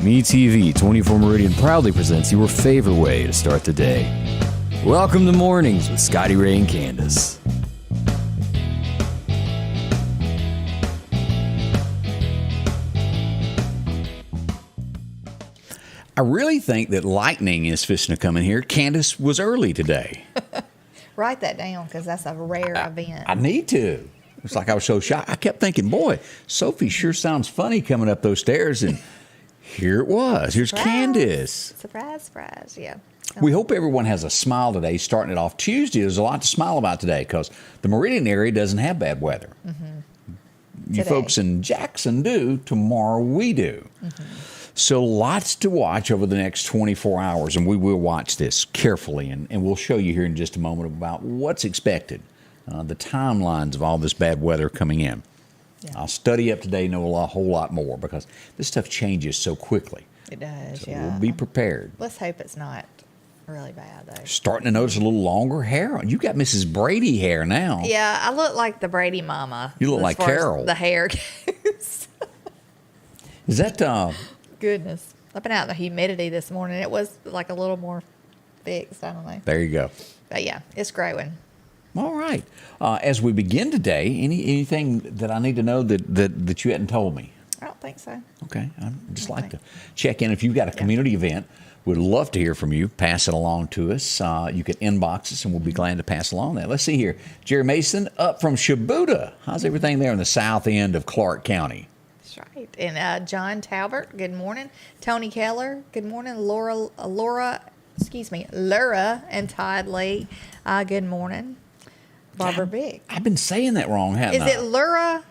MeTV 24 Meridian proudly presents your favorite way to start the day. Welcome to Mornings with Scotty Ray and Candace. I really think that lightning is fishing to come in here. Candace was early today. Write that down because that's a rare event. I need to. It's like I was so shocked. I kept thinking, boy, Sophie sure sounds funny coming up those stairs, and here it was. Here's Surprise. Candace. Surprise, surprise, yeah. We hope everyone has a smile today, starting it off Tuesday. There's a lot to smile about today because the Meridian area doesn't have bad weather. Mm-hmm. You folks in Jackson do. Tomorrow we do. Mm-hmm. So lots to watch over the next 24 hours, and we will watch this carefully, and we'll show you here in just a moment about what's expected, the timelines of all this bad weather coming in. Yeah. I'll study up today, know a whole lot more, because this stuff changes so quickly. It does, so yeah. We'll be prepared. Let's hope it's not really bad, though. Starting to notice a little longer hair on. You got Mrs. Brady hair now. Yeah, I look like the Brady mama. You look like Carol. The hair goes. Is that... Goodness. I've been out in the humidity this morning. It was like a little more fixed. I don't know. There you go. But yeah, it's growing. All right. As we begin today, anything that I need to know that you hadn't told me? I don't think so. Okay. I'd just like to check in. If you've got a community event, we'd love to hear from you. Pass it along to us. You can inbox us, and we'll be glad to pass along that. Let's see here. Jerry Mason up from Shibuya. How's everything there in the south end of Clark County? That's right. And John Talbert, good morning. Tony Keller, good morning. Laura and Todd Lee, good morning. Barbara Big. I've been saying that wrong, haven't I? Is it Laura,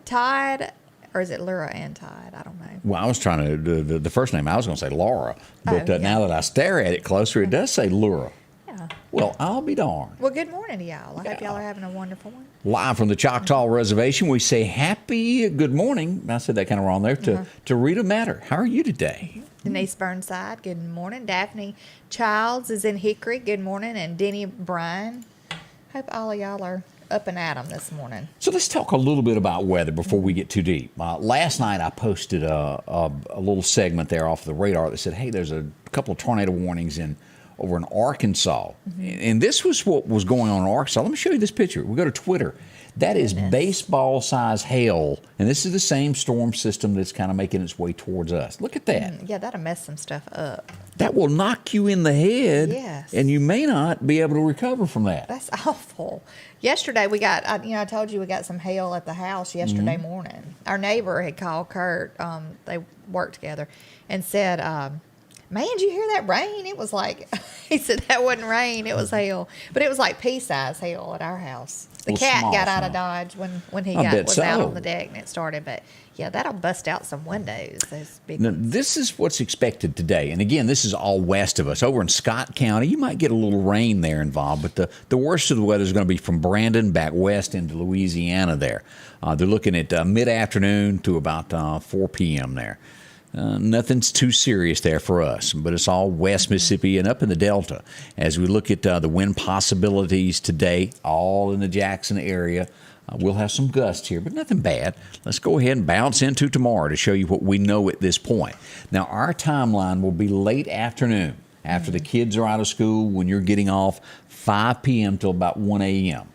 Todd, or is it Laura and Todd? I don't know. Well, I was trying to do the first name. I was going to say Laura, but now that I stare at it closer, it does say Laura. Yeah. Well, I'll be darned. Well, good morning to y'all. I hope y'all are having a wonderful one. Live from the Choctaw Reservation, we say happy good morning. I said that kind of wrong there. To Rita Matter. How are you today? Denise Burnside, good morning. Daphne Childs is in Hickory, good morning. And Denny Bryan. Hope all of y'all are up and at 'em this morning. So let's talk a little bit about weather before we get too deep. Last night I posted a little segment there off the radar that said, hey, there's a couple of tornado warnings over in Arkansas. Mm-hmm. And this was what was going on in Arkansas. Let me show you this picture. We go to Twitter. That is baseball-size hail, and this is the same storm system that's kind of making its way towards us. Look at that. Yeah, that'll mess some stuff up. That will knock you in the head, yes. And you may not be able to recover from that. That's awful. Yesterday we got, I told you we got some hail at the house yesterday morning. Our neighbor had called Kurt, they worked together, and said, man, did you hear that rain? It was like, he said that wasn't rain, it was hail. But it was like pea-size hail at our house. The cat got out of Dodge when he was out on the deck and it started. But, yeah, that'll bust out some windows. Those big now, this is what's expected today. And, again, this is all west of us. Over in Scott County, you might get a little rain there involved. But the worst of the weather is going to be from Brandon back west into Louisiana there. They're looking at mid-afternoon to about 4 p.m. there. Nothing's too serious there for us, but it's all West Mississippi and up in the Delta. As we look at the wind possibilities today, all in the Jackson area, we'll have some gusts here, but nothing bad. Let's go ahead and bounce into tomorrow to show you what we know at this point. Now, our timeline will be late afternoon, after the kids are out of school, when you're getting off, 5 p.m. till about 1 a.m.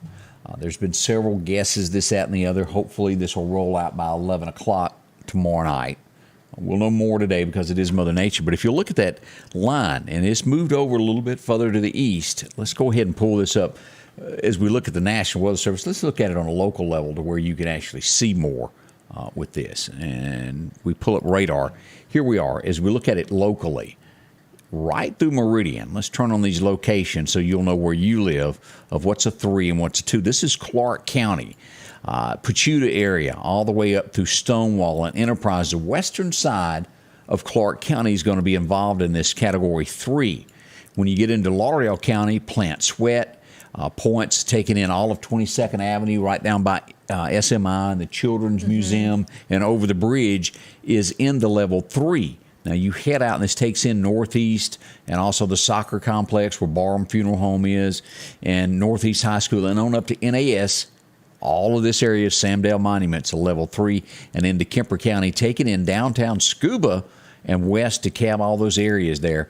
There's been several guesses, this, that, and the other. Hopefully, this will roll out by 11 o'clock tomorrow night. We'll know more today because it is Mother Nature. But if you look at that line, and it's moved over a little bit further to the east, let's go ahead and pull this up. As we look at the National Weather Service, let's look at it on a local level to where you can actually see more with this. And we pull up radar. Here we are. As we look at it locally, right through Meridian, let's turn on these locations so you'll know where you live of what's a 3 and what's a 2. This is Clark County. Pachuta area, all the way up through Stonewall and Enterprise. The western side of Clark County is going to be involved in this Category 3. When you get into Lauderdale County, Plant Sweat, points taking in all of 22nd Avenue right down by SMI and the Children's Museum and over the bridge is in the level 3. Now, you head out, and this takes in Northeast and also the soccer complex where Barham Funeral Home is and Northeast High School and on up to NAS. All of this area is Samdale Monuments, a level 3, and into Kemper County, taking in downtown Scuba and west DeKalb, all those areas there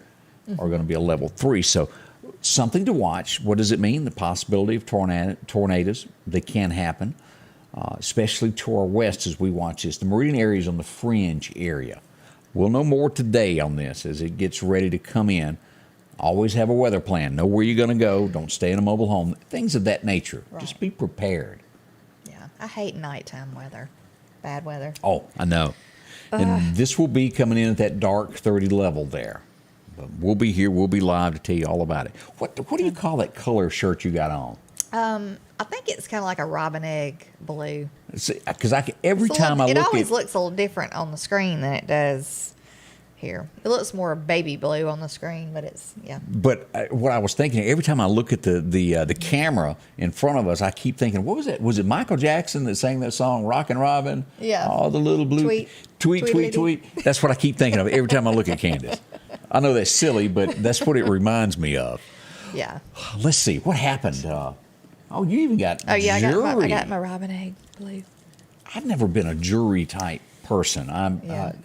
are going to be a level 3. So something to watch. What does it mean? The possibility of tornadoes. They can happen, especially to our west as we watch this. The Meridian area is on the fringe area. We'll know more today on this as it gets ready to come in. Always have a weather plan. Know where you're going to go. Don't stay in a mobile home. Things of that nature. Right. Just be prepared. Yeah, I hate nighttime weather. Bad weather. Oh, I know. And this will be coming in at that dark 30 level there. But we'll be here. We'll be live to tell you all about it. What do you call that color shirt you got on? I think it's kind of like a robin egg blue. Because every time I look at it, it always looks a little different on the screen than it does here. It looks more baby blue on the screen, but it's But what I was thinking, every time I look at the camera in front of us, I keep thinking, what was that? Was it Michael Jackson that sang that song, Rockin' Robin? Yeah. Oh, the little blue tweet. That's what I keep thinking of every time I look at Candace. I know that's silly, but that's what it reminds me of. Yeah. Let's see what happened. You even got jewelry. I got my robin egg blue. I've never been a jewelry type person. I'm not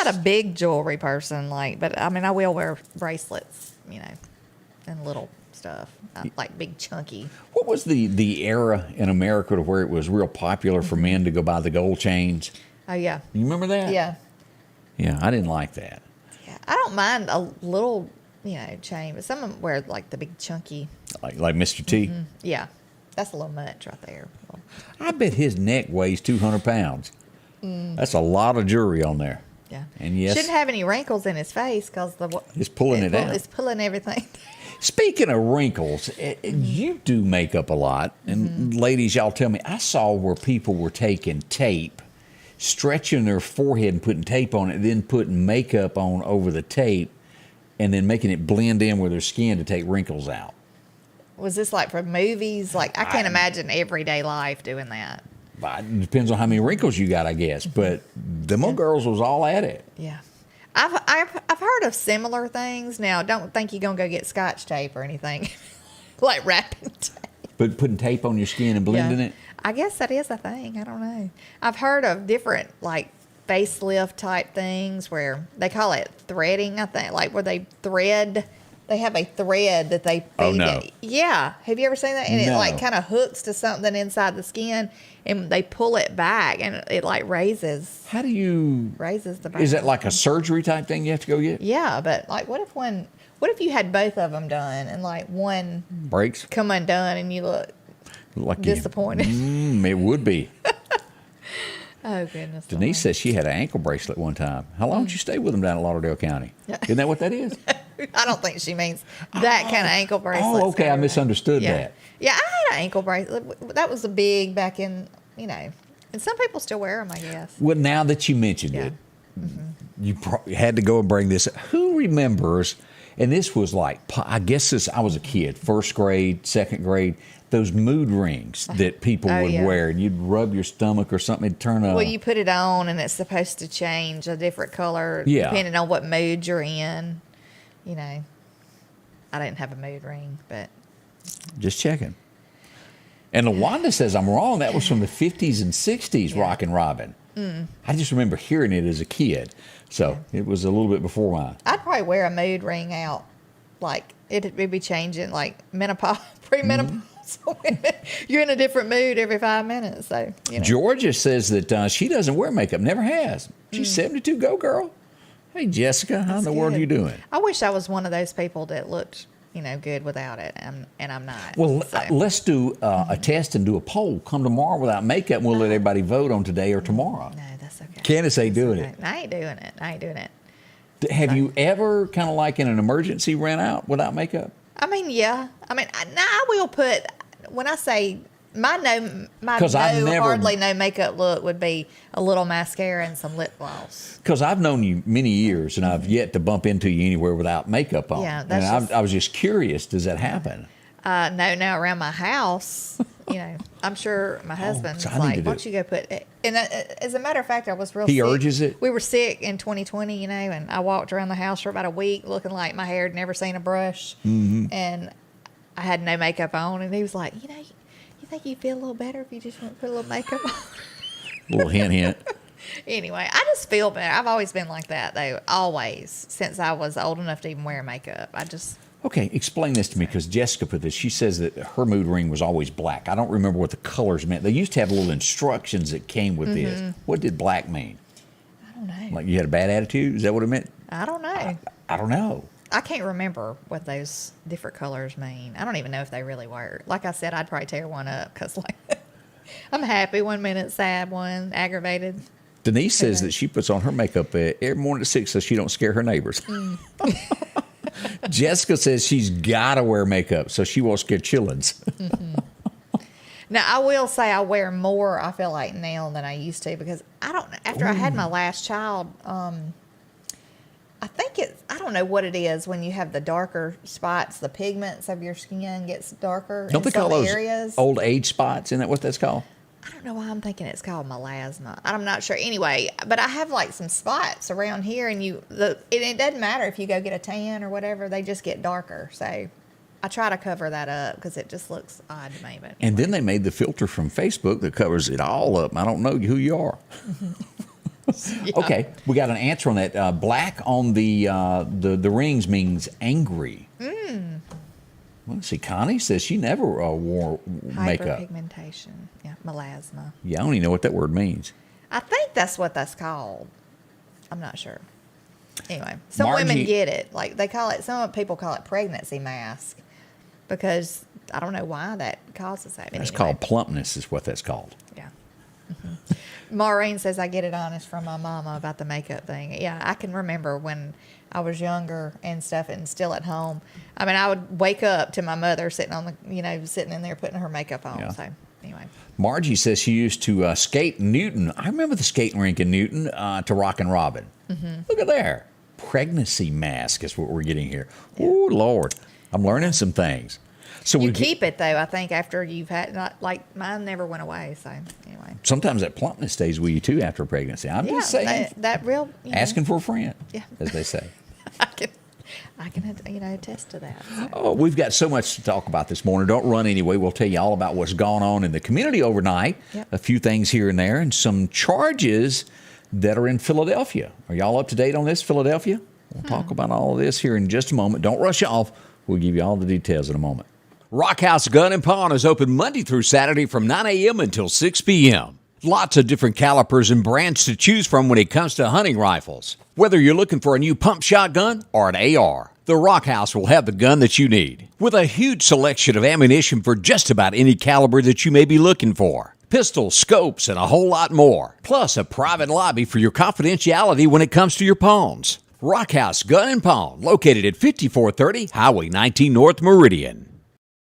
a big jewelry person, but I will wear bracelets, and little stuff, like big chunky. What was the era in America to where it was real popular for men to go buy the gold chains? Oh yeah. You remember that? Yeah. Yeah, I didn't like that. Yeah, I don't mind a little, chain, but some of them wear like the big chunky. Like Mr. T? Mm-hmm. Yeah. That's a little much right there. I bet his neck weighs 200 pounds. That's a lot of jewelry on there. Yeah. And yes. Shouldn't have any wrinkles in his face because it's pulling it out. It's pulling everything. Speaking of wrinkles, you do makeup a lot. And ladies, y'all tell me, I saw where people were taking tape, stretching their forehead and putting tape on it, then putting makeup on over the tape, and then making it blend in with their skin to take wrinkles out. Was this like for movies? I can't imagine everyday life doing that. It depends on how many wrinkles you got, I guess. But them old girls was all at it. Yeah. I've heard of similar things. Now, don't think you're going to go get Scotch tape or anything. Like wrapping tape. But putting tape on your skin and blending it? I guess that is a thing. I don't know. I've heard of different, facelift type things where they call it threading, I think. Where they thread. They have a thread that they feed. Oh, no. Yeah. Have you ever seen that? And no. It kind of hooks to something inside the skin and they pull it back and it raises. How do you... Raises the back. Is that like a surgery type thing you have to go get? Yeah, but what if you had both of them done and one... Breaks? Come undone and you look disappointed. It would be. Oh, goodness. Denise says she had an ankle bracelet one time. How long did you stay with them down in Lauderdale County? Isn't that what that is? I don't think she means that kind of ankle bracelet. Oh, okay. I misunderstood that. Yeah, I had an ankle bracelet. That was a big back in, and some people still wear them, I guess. Well, now that you mentioned it, you had to go and bring this. Who remembers, and this was I guess I was a kid, first grade, second grade, those mood rings that people would wear, and you'd rub your stomach or something, it'd turn up. Well, you put it on, and it's supposed to change a different color depending on what mood you're in. I didn't have a mood ring, but... Just checking. And LaWanda says I'm wrong. That was from the 50s and 60s, Rockin' Robin. I just remember hearing it as a kid. So it was a little bit before mine. I'd probably wear a mood ring out. It'd be changing, menopause, premenopause. You're in a different mood every 5 minutes. So, Georgia says that she doesn't wear makeup, never has. She's 72, go girl. Hey, Jessica, how in the world are you doing? I wish I was one of those people that looked, good without it, and I'm not. Well, let's do a test and do a poll. Come tomorrow without makeup, and we'll let everybody vote on today or tomorrow. No, that's okay. Candace ain't doing it. I ain't doing it. Have you ever kind of in an emergency ran out without makeup? Yeah. I will put, when I say my hardly no makeup look would be a little mascara and some lip gloss. Because I've known you many years, and I've yet to bump into you anywhere without makeup on. Yeah, I was just curious. Does that happen? No, now around my house, I'm sure my husband's why don't you go put it? And as a matter of fact, I was real sick. He urges it? We were sick in 2020, and I walked around the house for about a week looking like my hair had never seen a brush. And I had no makeup on, and he was like, you think you'd feel a little better if you just put a little makeup on? A little hint. Anyway, I just feel better. I've always been like that, though. Always. Since I was old enough to even wear makeup. Okay, explain this to me, because Jessica put this. She says that her mood ring was always black. I don't remember what the colors meant. They used to have little instructions that came with this. What did black mean? I don't know. Like you had a bad attitude? Is that what it meant? I don't know. I don't know. I can't remember what those different colors mean. I don't even know if they really work. Like I said, I'd probably tear one up because, like, I'm happy 1 minute, sad one, aggravated. Denise says that she puts on her makeup every morning at 6 so she don't scare her neighbors. Jessica says she's got to wear makeup so she won't scare chillins. Now, I will say I wear more, I feel like, now than I used to, because after I had my last child, I think I don't know what it is when you have the darker spots, the pigments of your skin gets darker Don't they in some call those areas. old age spots? Isn't that what that's called? I don't know why I'm thinking it's called melasma. I'm not sure. Anyway, but I have like some spots around here, and it doesn't matter if you go get a tan or whatever; they just get darker. So I try to cover that up because it just looks odd to me. But And then they made the filter from Facebook that covers it all up. I don't know who you are. Yeah. Okay, we got an answer on that. Black on the rings means angry. Well, let's see, Connie says she never wore makeup. Hyperpigmentation. Yeah, melasma. Yeah, I don't even know what that word means. I think that's what that's called. I'm not sure. Anyway, some Margie, women get it. Like they call it. Some people call it pregnancy mask because I don't know why that causes that. That's called plumpness, is what that's called. Yeah. Maureen says I get it honest from my mama about the makeup thing. Yeah, I can remember when I was younger and stuff and still at home. I mean, I would wake up to my mother sitting on sitting in there putting her makeup on. Yeah. So anyway. Margie says she used to skate Newton. I remember the skating rink in Newton to Rockin' Robin. Look at there. Pregnancy mask is what we're getting here. Yeah. Oh, Lord. I'm learning some things. So you keep it, though, I think, after you've had, not like mine never went away. So anyway. Sometimes that plumpness stays with you, too, after a pregnancy. I'm just saying. That real. Asking for a friend, yeah. as they say. I can attest to that. So. Oh, we've got so much to talk about this morning. Don't run anyway. We'll tell you all about what's gone on in the community overnight, a few things here and there, and some charges that are in Philadelphia. Are y'all up to date on this, Philadelphia? We'll talk about all of this here in just a moment. Don't rush off. We'll give you all the details in a moment. Rock House Gun and Pawn is open Monday through Saturday from 9 a.m. until 6 p.m. Lots of different calibers and brands to choose from when it comes to hunting rifles. Whether you're looking for a new pump shotgun or an AR, the Rock House will have the gun that you need. With a huge selection of ammunition for just about any caliber that you may be looking for. Pistols, scopes, and a whole lot more. Plus a private lobby for your confidentiality when it comes to your pawns. Rock House Gun and Pawn, located at 5430 Highway 19 North Meridian.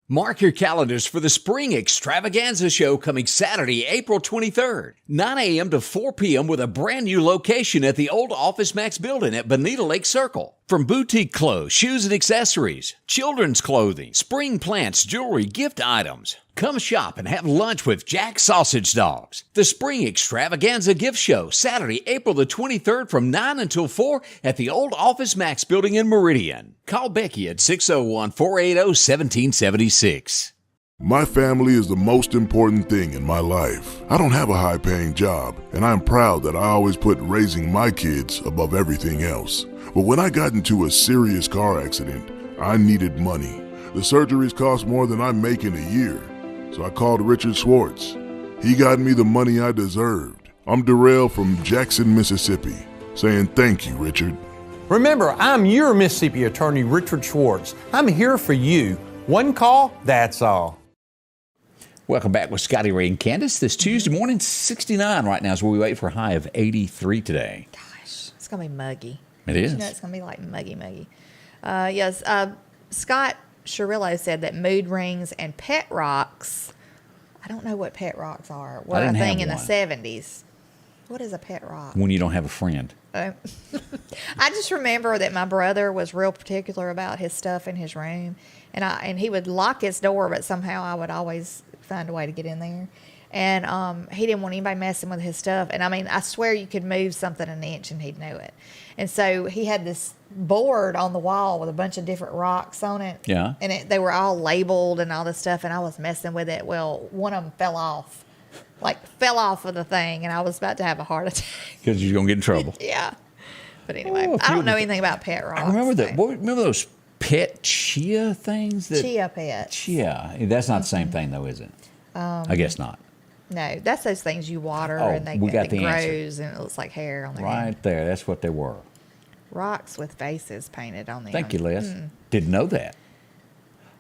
Mark your calendars for the Spring Extravaganza Show coming Saturday, April 23rd, 9 a.m. to 4 p.m. with a brand new location at the old Office Max building at Bonita Lake Circle. From boutique clothes, shoes and accessories, children's clothing, spring plants, jewelry, gift items. Come shop and have lunch with Jack's Sausage Dogs. The Spring Extravaganza Gift Show, Saturday, April the 23rd from 9 until 4 at the old Office Max building in Meridian. Call Becky at 601-480-1776. My family is the most important thing in my life. I don't have a high-paying job, and I'm proud that I always put raising my kids above everything else. But when I got into a serious car accident, I needed money. The surgeries cost more than I make in a year, so I called Richard Schwartz. He got me the money I deserved. I'm Darrell from Jackson, Mississippi, saying thank you, Richard. Remember, I'm your Mississippi attorney, Richard Schwartz. I'm here for you. One call, that's all. Welcome back with Scotty Ray and Candace. This Tuesday morning, 69 right now is where we wait for a high of 83 today. Gosh, it's going to be muggy. It is. You know, it's going to be like muggy. Yes, Scott Shirillo said that mood rings and pet rocks, I don't know what pet rocks are, were a thing in the 70s. What is a pet rock? When you don't have a friend. I just remember that my brother was real particular about his stuff in his room, and he would lock his door, but somehow I would always find a way to get in there. And he didn't want anybody messing with his stuff. And I mean, I swear you could move something an inch and he'd know it. And so he had this board on the wall with a bunch of different rocks on it. Yeah. And they were all labeled and all this stuff. And I was messing with it. Well, one of them fell off like fell off of the thing, and I was about to have a heart attack. Because you're going to get in trouble. Yeah. But anyway, Oh, I don't know anything about pet rocks. I remember that. so. Remember those pet chia things? Chia pets. Chia. That's not the same thing, though, is it? I guess not. No, that's those things you water Oh, and we got it the answer. grows and it looks like hair on their Right head. there. That's what they were. Rocks with faces painted on them. Thank you, Les. Didn't know that.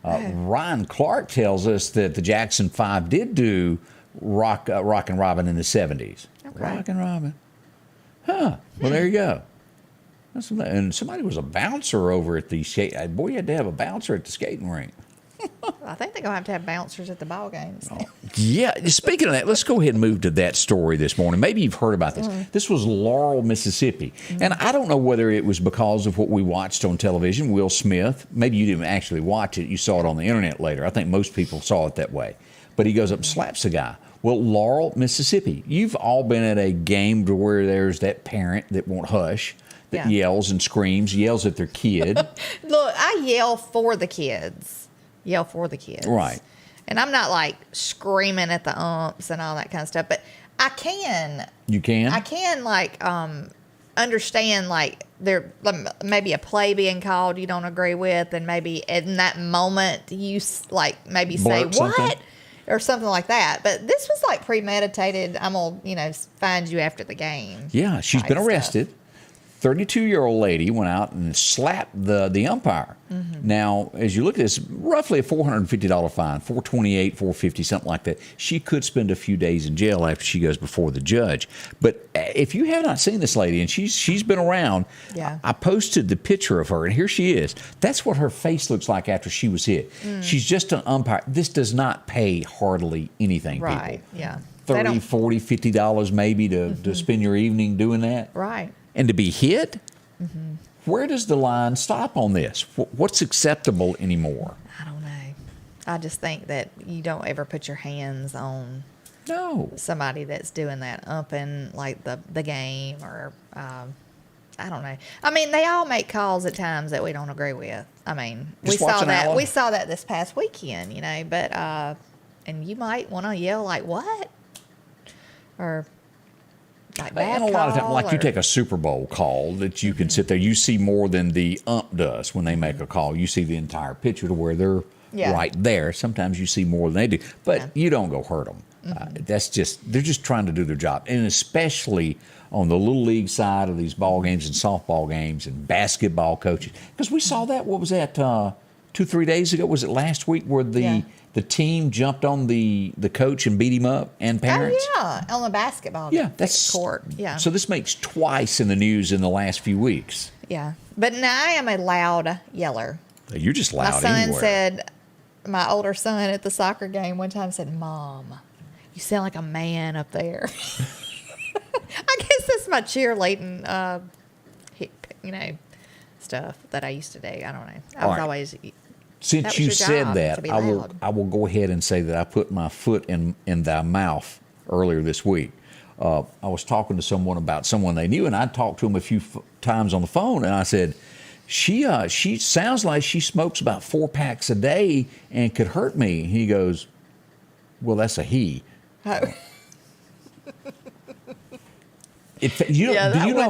Ryan Clark tells us that the Jackson 5 did do Rock and Robin in the 70s. Okay. Rock and Robin. Huh. Well, there you go. And somebody was a bouncer over at the skate. Boy, you had to have a bouncer at the skating rink. I think they're going to have bouncers at the ball games. Yeah. Speaking of that, let's go ahead and move to that story this morning. Maybe you've heard about this. This was Laurel, Mississippi. And I don't know whether it was because of what we watched on television, Will Smith. Maybe you didn't actually watch it. You saw it on the internet later. I think most people saw it that way. But he goes up and slaps the guy. Well, Laurel, Mississippi. You've all been at a game to where there's that parent that won't hush, that yells and screams, yells at their kid. Look, I yell for the kids. Right. And I'm not like screaming at the umps and all that kind of stuff, but I can. You can? I can like understand like there maybe a play being called you don't agree with, and maybe in that moment you like maybe say Blurt something. what or something like that. But this was like premeditated. I'm gonna find you after the game. Yeah, she's been arrested. 32-year-old lady went out and slapped the umpire. Now, as you look at this, roughly a $450 fine, $428, $450, something like that. She could spend a few days in jail after she goes before the judge. But if you have not seen this lady, and she's been around, I posted the picture of her, and here she is. That's what her face looks like after she was hit. She's just an umpire. This does not pay hardly anything, Right, people. yeah. $30, $40, $50 maybe to spend your evening doing that. Right. And to be hit? Where does the line stop on this? What's acceptable anymore? I don't know. I just think that you don't ever put your hands on somebody that's doing that, umping like the game or I don't know. I mean, they all make calls at times that we don't agree with. I mean, we saw that this past weekend, but and you might want to yell like what? Or like and a lot of times, like you take a Super Bowl call that you can sit there, you see more than the ump does when they make a call. You see the entire picture to where they're right there. Sometimes you see more than they do, but you don't go hurt them. They're just trying to do their job. And especially on the little league side of these ball games and softball games and basketball coaches. Because we saw that, what was that, 2-3 days ago? Was it last week where the team jumped on the coach and beat him up and parents? Oh, yeah, on the basketball court. Yeah. So this makes twice in the news in the last few weeks. Yeah. But now I am a loud yeller. You're just loud My son anywhere. said, my older son at the soccer game one time said, "Mom, you sound like a man up there." I guess that's my cheerleading, stuff that I used to do. I don't know. I was always... Since you said that, I will go ahead and say that I put my foot in thy mouth earlier this week. I was talking to someone about someone they knew, and I talked to him a few times on the phone, and I said, she sounds like she smokes about 4 packs a day and could hurt me. He goes, well, that's a he. Oh. Have you ever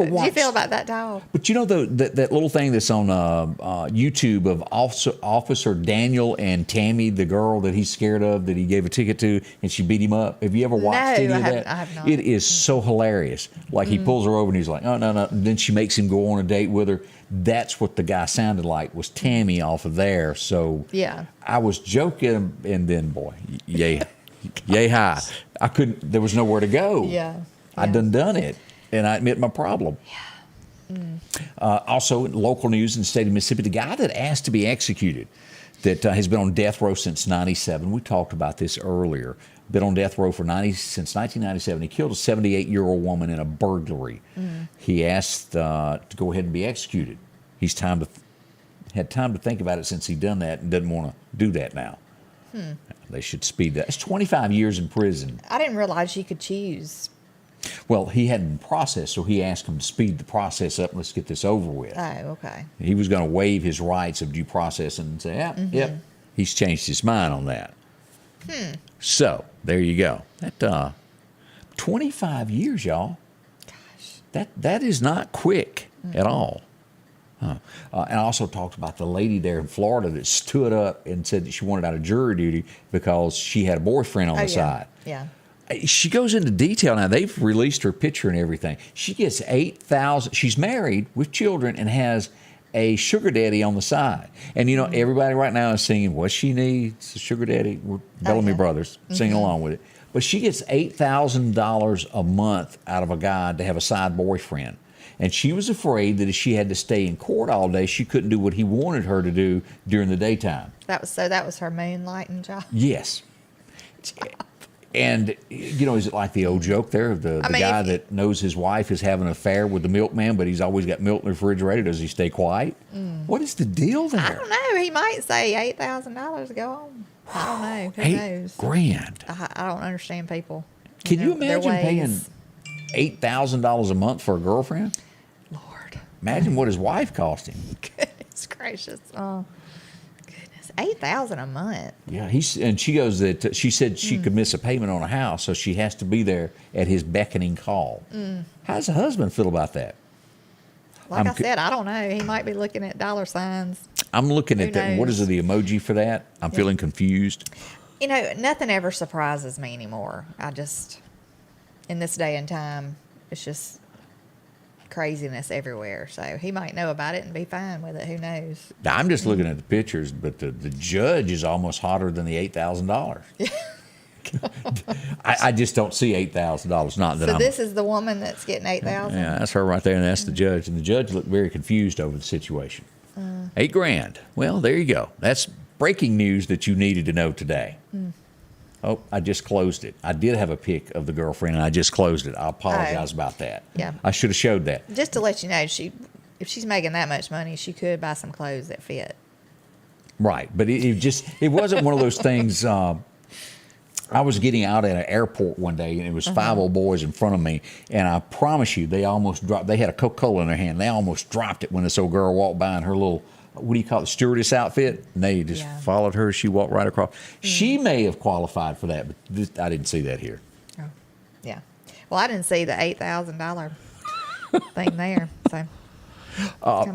watched? Do you feel about that dog? But that little thing that's on YouTube of Officer Daniel and Tammy, the girl that he's scared of, that he gave a ticket to, and she beat him up. Have you ever watched any of that? I have not. It is so hilarious. Like he pulls her over and he's like, "Oh, no." And then she makes him go on a date with her. That's what the guy sounded like, was Tammy off of there. So I was joking, and then boy, yay high. I couldn't. There was nowhere to go. Yeah. I done it, and I admit my problem. Also, in local news in the state of Mississippi, the guy that asked to be executed, that has been on death row since '97. We talked about this earlier. Been on death row since 1997. He killed a 78-year-old woman in a burglary. He asked to go ahead and be executed. He's had time to think about it since he done that, and doesn't want to do that now. They should speed that. It's 25 years in prison. I didn't realize you could choose. Well, he hadn't processed, so he asked him to speed the process up. Let's get this over with. Oh, okay. He was going to waive his rights of due process and say, yep. He's changed his mind on that. So there you go. That 25 years, y'all. Gosh. That is not quick at all. And I also talked about the lady there in Florida that stood up and said that she wanted out of jury duty because she had a boyfriend on the side. Yeah. She goes into detail now. They've released her picture and everything. She gets $8,000. She's married with children and has a sugar daddy on the side. And you know, everybody right now is singing what she needs, a sugar daddy. We're Bellamy Brothers singing along with it. But she gets $8,000 a month out of a guy to have a side boyfriend. And she was afraid that if she had to stay in court all day, she couldn't do what he wanted her to do during the daytime. That was her moonlighting job. Yes. And, you know, is it like the old joke there of the guy that knows his wife is having an affair with the milkman, but he's always got milk in the refrigerator? Does he stay quiet? What is the deal there? I don't know. He might say $8,000 to go home. I don't know. Who knows? $8,000. I don't understand people. Can you their imagine paying ways. $8,000 a month for a girlfriend? Lord. Imagine what his wife cost him. Goodness gracious. Oh, goodness. $8,000 a month. Yeah, she goes that she said she could miss a payment on a house, so she has to be there at his beckoning call. How does the husband feel about that? Like I said, I don't know. He might be looking at dollar signs. I'm looking at that. What is the emoji for that? I'm feeling confused. You know, nothing ever surprises me anymore. In this day and time, it's just craziness everywhere. So he might know about it and be fine with it. Who knows? Now, I'm just looking at the pictures, but the judge is almost hotter than the $8,000. I just don't see $8,000. Not that So this is the woman that's getting $8,000. Yeah, that's her right there, and that's the judge. And the judge looked very confused over the situation. $8,000. Well, there you go. That's breaking news that you needed to know today. Oh, I just closed it. I did have a pic of the girlfriend, and I just closed it. I apologize about that. Yeah. I should have showed that. Just to let you know, if she's making that much money, she could buy some clothes that fit. Right, but it wasn't one of those things. I was getting out at an airport one day, and it was 5 old boys in front of me, and I promise you, they almost dropped. They had a Coca-Cola in their hand. They almost dropped it when this old girl walked by in her little, what do you call it, stewardess outfit? And they just followed her. She walked right across. She may have qualified for that, but I didn't see that here. Oh, yeah. Well, I didn't see the $8,000 thing there. So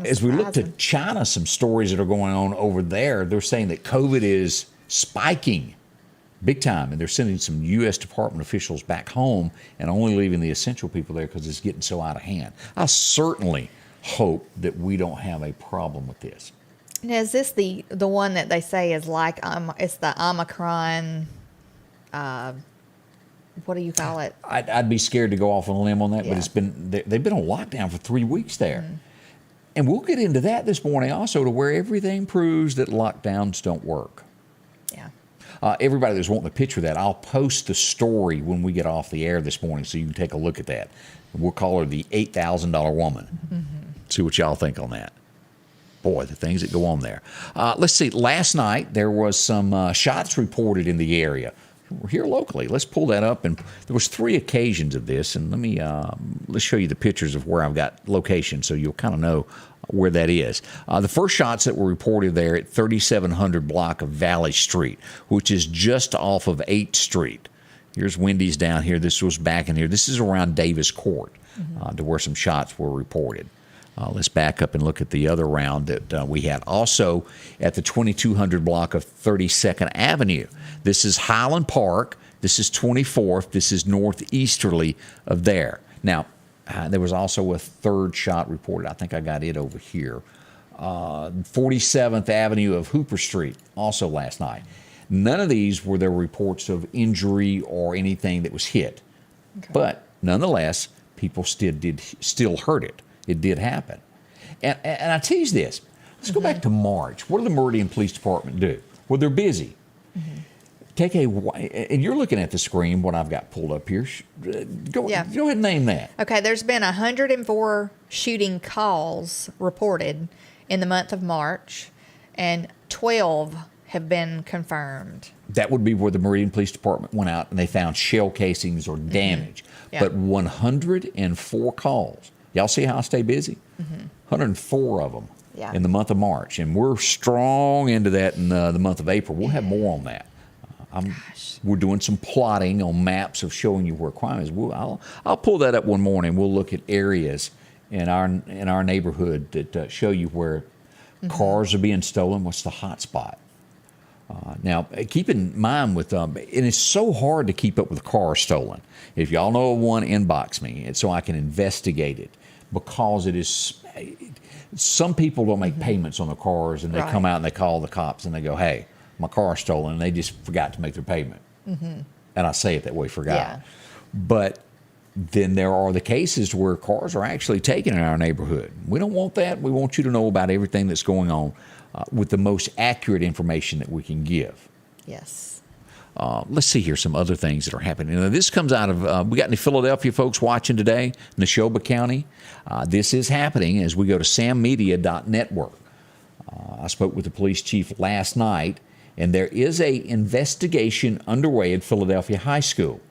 as we look to China, some stories that are going on over there, they're saying that COVID is spiking big time, and they're sending some U.S. Department officials back home and only leaving the essential people there because it's getting so out of hand. I certainly hope that we don't have a problem with this. Now, is this the one that they say is like it's the Omicron? What do you call it? I'd be scared to go off on a limb on that, but they've been on lockdown for 3 weeks there. And we'll get into that this morning also, to where everything proves that lockdowns don't work. Yeah. Everybody that's wanting a picture of that, I'll post the story when we get off the air this morning so you can take a look at that. We'll call her the $8,000 woman. See what y'all think on that. Boy, the things that go on there. Let's see. Last night, there was some shots reported in the area. We're here locally. Let's pull that up. And there was 3 occasions of this. And let's show you the pictures of where I've got location so you'll kind of know where that is. The first shots that were reported there at 3700 block of Valley Street, which is just off of 8th Street. Here's Wendy's down here. This was back in here. This is around Davis Court, to where some shots were reported. Let's back up and look at the other round that we had. Also at the 2200 block of 32nd Avenue. This is Highland Park. This is 24th. This is northeasterly of there. Now, there was also a third shot reported. I think I got it over here. 47th Avenue of Hooper Street, also last night. None of these were there reports of injury or anything that was hit. Okay. But nonetheless, people still heard it. It did happen. And I tease this. Let's go back to March. What did the Meridian Police Department do? Well, they're busy. And you're looking at the screen, what I've got pulled up here. Go ahead and name that. Okay, there's been 104 shooting calls reported in the month of March, and 12 have been confirmed. That would be where the Meridian Police Department went out and they found shell casings or damage. But 104 calls. Y'all see how I stay busy? 104 of them in the month of March. And we're strong into that in the month of April. We'll have more on that. We're doing some plotting on maps of showing you where crime is. I'll pull that up one morning. We'll look at areas in our neighborhood that show you where cars are being stolen. What's the hot spot? Now, keep in mind and it's so hard to keep up with cars stolen. If y'all know of one, inbox me so I can investigate it, because it is. Some people don't make payments on their cars, and they come out and they call the cops and they go, "Hey, my car's stolen," and they just forgot to make their payment. And I say it that way, forgot. Yeah. But then there are the cases where cars are actually taken in our neighborhood. We don't want that. We want you to know about everything that's going on with the most accurate information that we can give. Yes. Let's see here some other things that are happening. Now, this comes out of, we got any Philadelphia folks watching today, Neshoba County? This is happening as we go to sammedia.network. I spoke with the police chief last night, and there is a investigation underway at Philadelphia High School.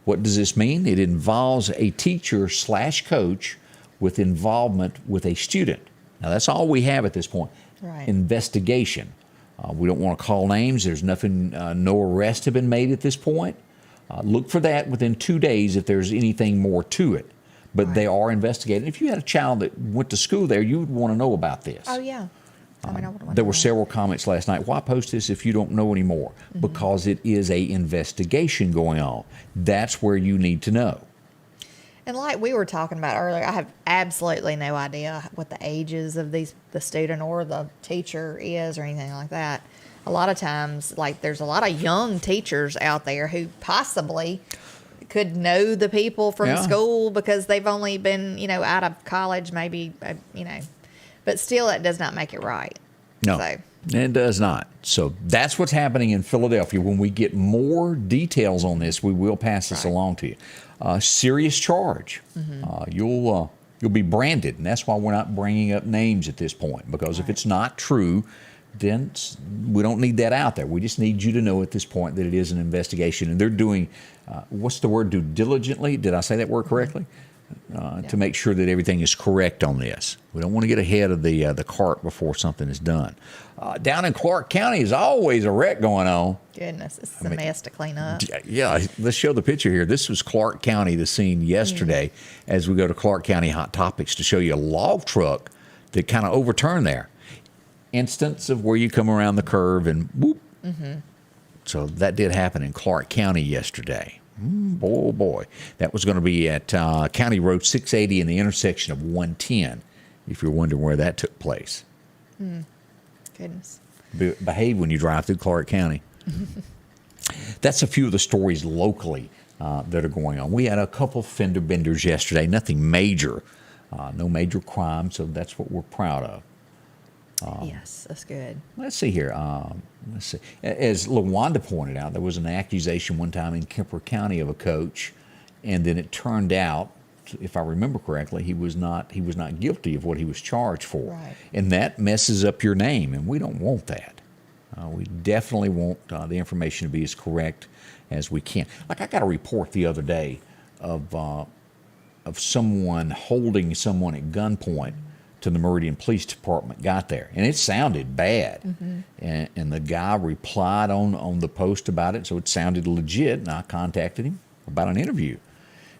What does this mean? It involves a teacher/coach with involvement with a student. Now, that's all we have at this point. Right. Investigation. We don't want to call names. There's nothing, no arrests have been made at this point. Look for that within 2 days if there's anything more to it. But they are investigating. If you had a child that went to school there, you would want to know about this. Oh, yeah. I would want There to were know. several comments last night. Why post this if you don't know anymore? Because it is a investigation going on. That's where you need to know. And like we were talking about earlier, I have absolutely no idea what the ages of the student or the teacher is or anything like that. A lot of times, like there's a lot of young teachers out there who possibly could know the people from school because they've only been, out of college, maybe, but still that does not make it right. No, So. it does not. So that's what's happening in Philadelphia. When we get more details on this, we will pass this along to you. Serious charge. You'll be branded, and that's why we're not bringing up names at this point, because if it's not true, then we don't need that out there. We just need you to know at this point that it is an investigation, and they're doing, what's the word, do diligently? Did I say that word correctly? To make sure that everything is correct on this. We don't want to get ahead of the cart before something is done. Down in Clark County is always a wreck going on. Goodness, it's a mess to clean up. Yeah, let's show the picture here. This was Clark County, the scene yesterday, as we go to Clark County Hot Topics to show you a log truck that kind of overturned there. Instance of where you come around the curve and whoop. So that did happen in Clark County yesterday. Boy. That was going to be at County Road 680 in the intersection of 110, if you're wondering where that took place. Goodness. Behave when you drive through Clark County. That's a few of the stories locally that are going on. We had a couple fender benders yesterday, nothing major, no major crime, so that's what we're proud of. Yes, that's good. Let's see here. Let's see. As LaWanda pointed out, there was an accusation one time in Kemper County of a coach, and then it turned out, if I remember correctly, he was not guilty of what he was charged for, and that messes up your name, and we don't want that. We definitely want the information to be as correct as we can. Like I got a report the other day of someone holding someone at gunpoint. To the Meridian Police Department got there, and it sounded bad. And the guy replied on the post about it, so it sounded legit, and I contacted him about an interview.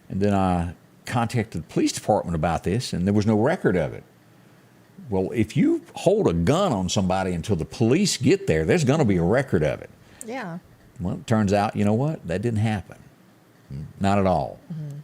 And then I contacted the police department about this, and there was no record of it. Well, if you hold a gun on somebody until the police get there, there's going to be a record of it. Yeah. Well, it turns out, you know what? That didn't happen. Not at all.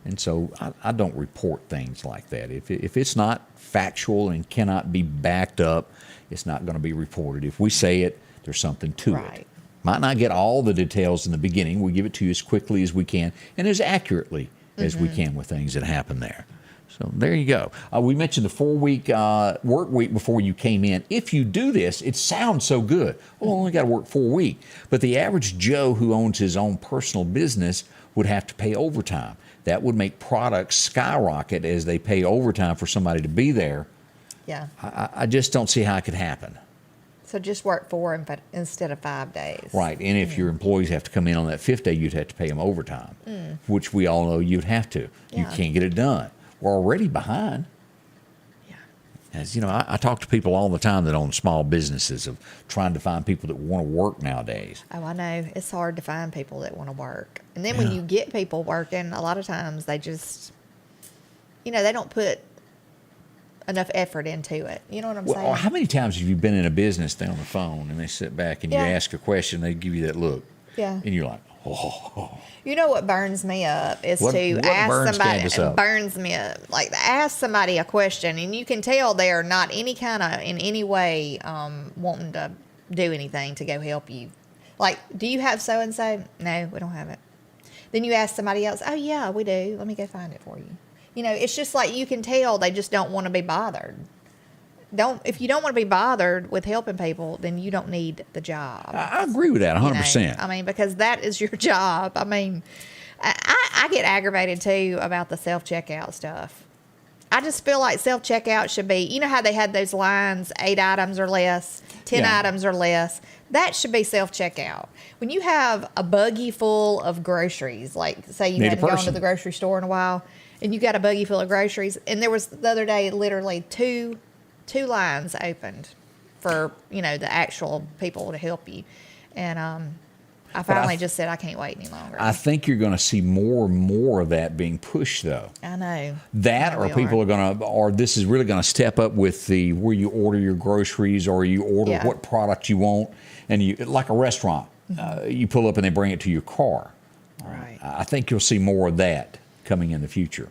And so I don't report things like that. If it's not factual and cannot be backed up, it's not going to be reported. If we say it, there's something to it. Might not get all the details in the beginning. We give it to you as quickly as we can and as accurately as we can with things that happen there. So there you go. We mentioned the 4-week work week before you came in. If you do this, it sounds so good. Well, I only got to work 4 weeks. But the average Joe who owns his own personal business would have to pay overtime. That would make products skyrocket as they pay overtime for somebody to be there. Yeah. I just don't see how it could happen. So just work 4 instead of 5 days. Right. And if your employees have to come in on that 5th day, you'd have to pay them overtime, which we all know you'd have to. You can't get it done. We're already behind. Yeah. As you know, I talk to people all the time that own small businesses of trying to find people that want to work nowadays. Oh, I know. It's hard to find people that want to work. And then when you get people working, a lot of times they just, they don't put enough effort into it. You know what I'm saying? How many times have you been in a business, they on the phone, and they sit back and you ask a question, they give you that look. Yeah. And you're like, oh. You know what burns me up is What ask burns somebody. Candace up? Burns me up. Like ask somebody a question, and you can tell they're not in any way wanting to do anything to go help you. Like, do you have so and so? No, we don't have it. Then you ask somebody else. Oh yeah, we do. Let me go find it for you. It's just like you can tell they just don't want to be bothered. If you don't want to be bothered with helping people, then you don't need the job. I agree with that 100%. Because that is your job. I get aggravated too about the self-checkout stuff. I just feel like self-checkout should be, how they had those lines, 8 items or less, 10 items or less. That should be self-checkout. When you have a buggy full of groceries, like say you hadn't gone to the grocery store in a while, and you got a buggy full of groceries, and there was the other day literally two lines opened for the actual people to help you, and I finally just said I can't wait any longer. I think you're going to see more and more of that being pushed, though. I know that, or people are going to, or this is really going to step up with the where you order your groceries, or you order what product you want, and you like a restaurant, you pull up and they bring it to your car. Right. I think you'll see more of that coming in the future.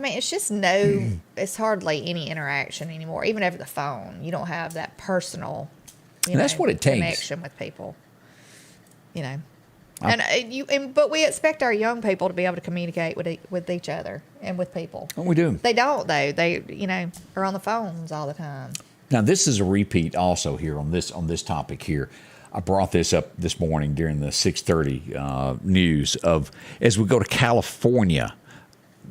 It's just it's hardly any interaction anymore. Even over the phone, you don't have that personal, that's what it takes. Connection with people. But we expect our young people to be able to communicate with each other and with people. Oh, we do. They don't though. They are on the phones all the time. Now this is a repeat also here on this topic here. I brought this up this morning during the 6:30 news of as we go to California.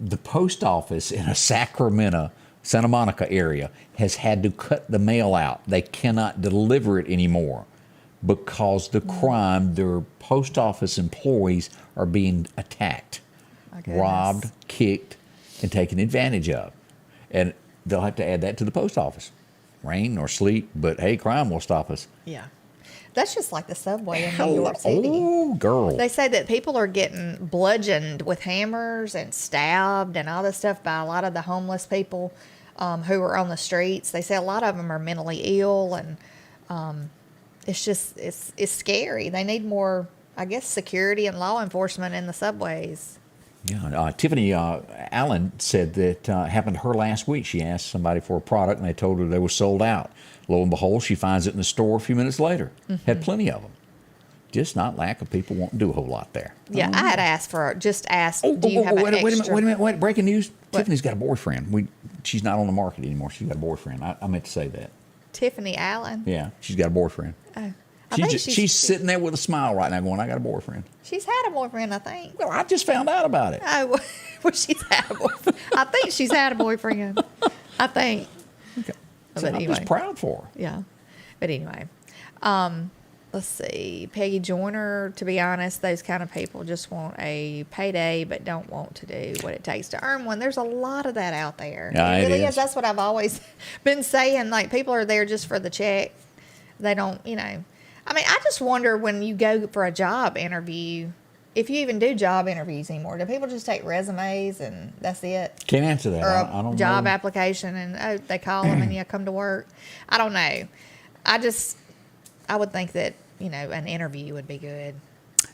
The post office in a Sacramento, Santa Monica area has had to cut the mail out. They cannot deliver it anymore because the crime, their post office employees are being attacked, robbed, kicked, and taken advantage of. And they'll have to add that to the post office. Rain or sleet, but hey, crime will stop us. Yeah. That's just like the subway in New York City. Oh, girl. They say that people are getting bludgeoned with hammers and stabbed and all this stuff by a lot of the homeless people who are on the streets. They say a lot of them are mentally ill, and it's scary. They need more, I guess, security and law enforcement in the subways. Yeah, Tiffany Allen said that happened to her last week. She asked somebody for a product, and they told her they were sold out. Lo and behold, she finds it in the store a few minutes later. Had plenty of them. Just not lack of people wanting to do a whole lot there. Yeah, I had asked do you have an extra? Wait a minute, breaking news. What? Tiffany's got a boyfriend. She's not on the market anymore. She's got a boyfriend. I meant to say that. Tiffany Allen? Yeah, she's got a boyfriend. Oh. She's sitting there with a smile right now going, I got a boyfriend. She's had a boyfriend, I think. Well, I just found out about it. Oh, well, she's had a boyfriend. I think she's had a boyfriend. I think. Okay. But So I'm anyway. just proud for her. Yeah. But anyway, let's see. Peggy Joyner, to be honest, those kind of people just want a payday but don't want to do what it takes to earn one. There's a lot of that out there. Yeah, it really is. is. That's what I've always been saying. Like, people are there just for the check. They don't, I just wonder when you go for a job interview, if you even do job interviews anymore. Do people just take resumes and that's it? Can't answer that. Or I don't job know. application and they call them and you come to work? I don't know. I would think that, an interview would be good.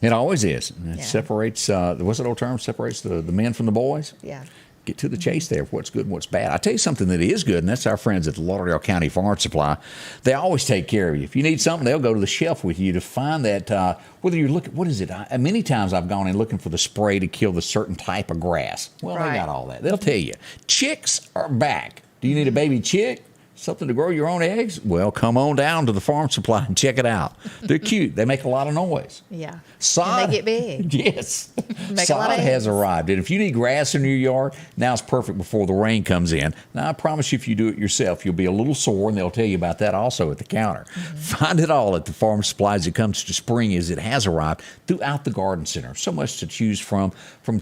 It always is. And it Yeah. separates, what's that old term? Separates the men from the boys? Yeah. Get to the chase there of what's good and what's bad. I tell you something that is good, and that's our friends at the Lauderdale County Farm Supply. They always take care of you. If you need something, they'll go to the shelf with you to find that, whether you're looking, what is it? Many times I've gone in looking for the spray to kill the certain type of grass. Well, Right. they got all that. They'll tell you. Chicks are back. Do you need a baby chick? Something to grow your own eggs? Well, come on down to the farm supply and check it out. They're cute. They make a lot of noise. Yeah. Sod, And they get big. Yes. Make a lot Sod of has eggs. arrived. And if you need grass in your yard, now's perfect before the rain comes in. Now, I promise you, if you do it yourself, you'll be a little sore, and they'll tell you about that also at the counter. Find it all at the farm supply as it comes to spring, as it has arrived throughout the garden center. So much to choose from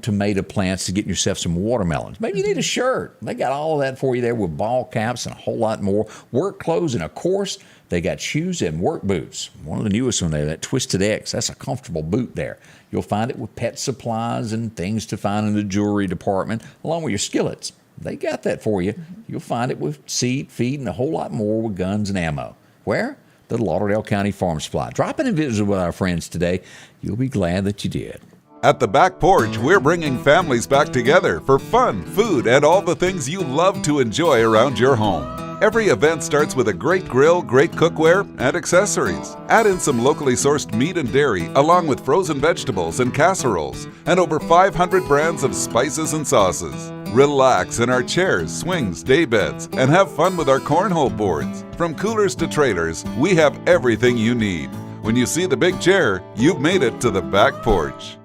tomato plants to getting yourself some watermelons. Maybe you need a shirt. They got all of that for you there with ball caps and a whole lot more. Work clothes, and of course, they got shoes and work boots. One of the newest ones there, that Twisted X. That's a comfortable boot there. You'll find it with pet supplies and things to find in the jewelry department, along with your skillets. They got that for you. You'll find it with seed, feed, and a whole lot more with guns and ammo. Where? The Lauderdale County Farm Supply. Drop in and visit with our friends today. You'll be glad that you did. At the Back Porch, we're bringing families back together for fun, food, and all the things you love to enjoy around your home. Every event starts with a great grill, great cookware, and accessories. Add in some locally sourced meat and dairy, along with frozen vegetables and casseroles, and over 500 brands of spices and sauces. Relax in our chairs, swings, daybeds, and have fun with our cornhole boards. From coolers to trailers, we have everything you need. When you see the big chair, you've made it to the Back Porch.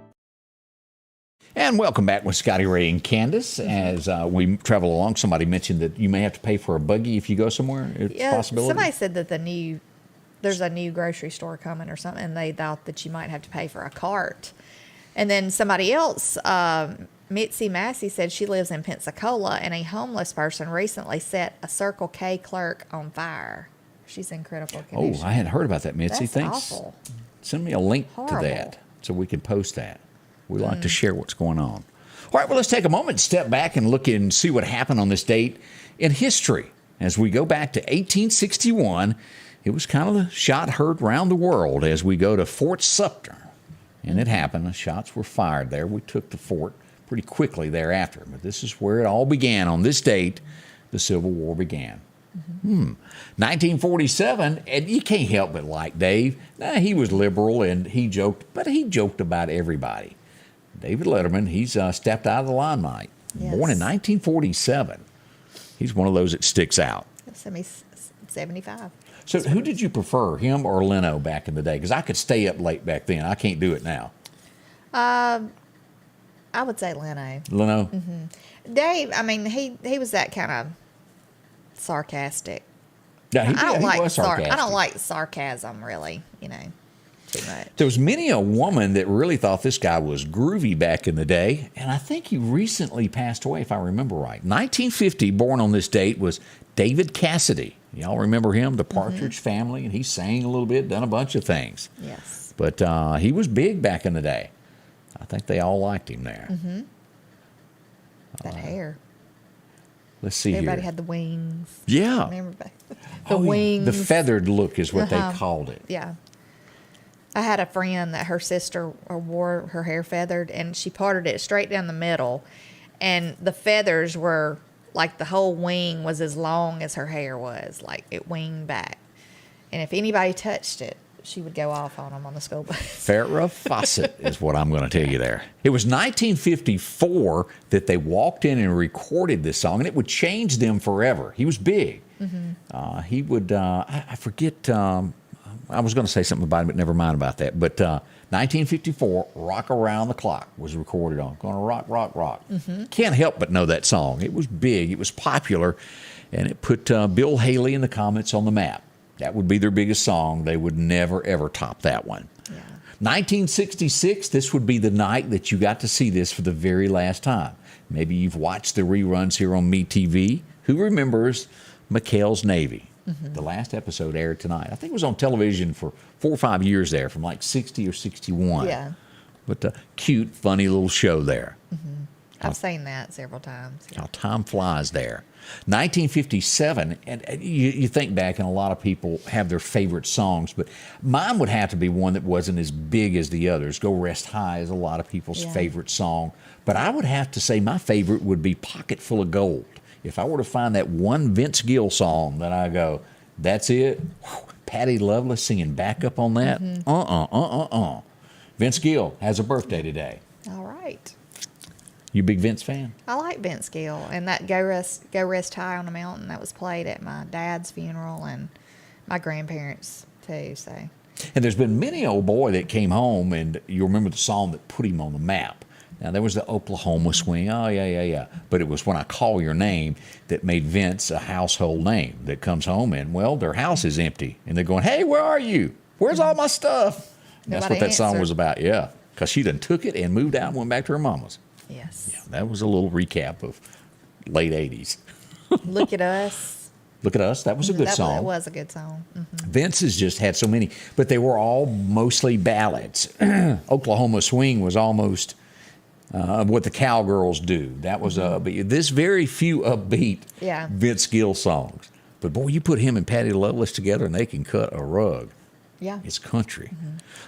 And welcome back with Scotty Ray and Candace. As we travel along, somebody mentioned that you may have to pay for a buggy if you go somewhere. It's a possibility. Somebody said that there's a new grocery store coming or something, and they thought that you might have to pay for a cart. And then somebody else, Mitzi Massey, said she lives in Pensacola, and a homeless person recently set a Circle K clerk on fire. She's in critical condition. Oh, I hadn't heard about that, Mitzi. That's Thanks. awful. Send me a link Horrible. to that so we can post that. We like to share what's going on. All right, well, let's take a moment, step back, and look and see what happened on this date in history. As we go back to 1861, it was kind of the shot heard around the world as we go to Fort Sumter. And it happened. The shots were fired there. We took the fort pretty quickly thereafter. But this is where it all began. On this date, the Civil War began. 1947, and you can't help but like Dave. Now, he was liberal, and he joked, but he joked about everybody. David Letterman, he's stepped out of the limelight. Yes. Born in 1947. He's one of those that sticks out. 75. So who did you prefer, him or Leno back in the day? Because I could stay up late back then. I can't do it now. I would say Leno. Leno? Dave, I mean, he was that kind of sarcastic. Yeah, he I don't was sarcastic. I don't like sarcasm, really, too much. There was many a woman that really thought this guy was groovy back in the day, and I think he recently passed away, if I remember right. 1950, born on this date, was David Cassidy. Y'all remember him, the Partridge Family, and he sang a little bit, done a bunch of things. Yes. But he was big back in the day. I think they all liked him there. That hair. Let's see Everybody here. had the wings. Yeah. Remember the Oh, yeah. wings. The feathered look is what they Uh-huh. called it. Yeah. I had a friend that her sister wore her hair feathered, and she parted it straight down the middle, and the feathers were like the whole wing was as long as her hair was, like it winged back. And if anybody touched it, she would go off on them on the school bus. Farrah Fawcett is what I'm going to tell you there. It was 1954 that they walked in and recorded this song, and it would change them forever. He was big. He would, I forget, I was going to say something about him, but never mind about that. But 1954, Rock Around the Clock was recorded on. Gonna rock, rock, rock. Can't help but know that song. It was big. It was popular. And it put Bill Haley and the Comets on the map. That would be their biggest song. They would never, ever top that one. Yeah. 1966, this would be the night that you got to see this for the very last time. Maybe you've watched the reruns here on MeTV. Who remembers McHale's Navy? The last episode aired tonight. I think it was on television for 4 or 5 years there, from like 60 or 61. Yeah. But a cute, funny little show there. I've seen that several times. How time flies there. 1957, and you think back, and a lot of people have their favorite songs, but mine would have to be one that wasn't as big as the others. Go Rest High is a lot of people's favorite song, but I would have to say my favorite would be Pocket Full of Gold. If I were to find that one Vince Gill song that I go, that's it, Patty Loveless singing backup on that, Vince Gill has a birthday today. All right. You a big Vince fan? I like Vince Gill, and that Go Rest High on the Mountain that was played at my dad's funeral and my grandparents too. So, and there's been many old boy that came home, and you remember the song that put him on the map. Now, there was the Oklahoma Swing. Oh, yeah. But it was When I Call Your Name that made Vince a household name that comes home and, well, their house is empty. And they're going, hey, where are you? Where's all my stuff? And that's what that song was about, yeah. Because she done took it and moved out and went back to her mama's. yes. Yeah, that was a little recap of late 80s. Look at Us. Look at Us. That was a good song. That was a good song. Vince has just had so many, but they were all mostly ballads. Oklahoma Swing was almost what the cowgirls do. That was this very few upbeat Vince Gill songs. But boy, you put him and Patty Loveless together and they can cut a rug. Yeah. It's country.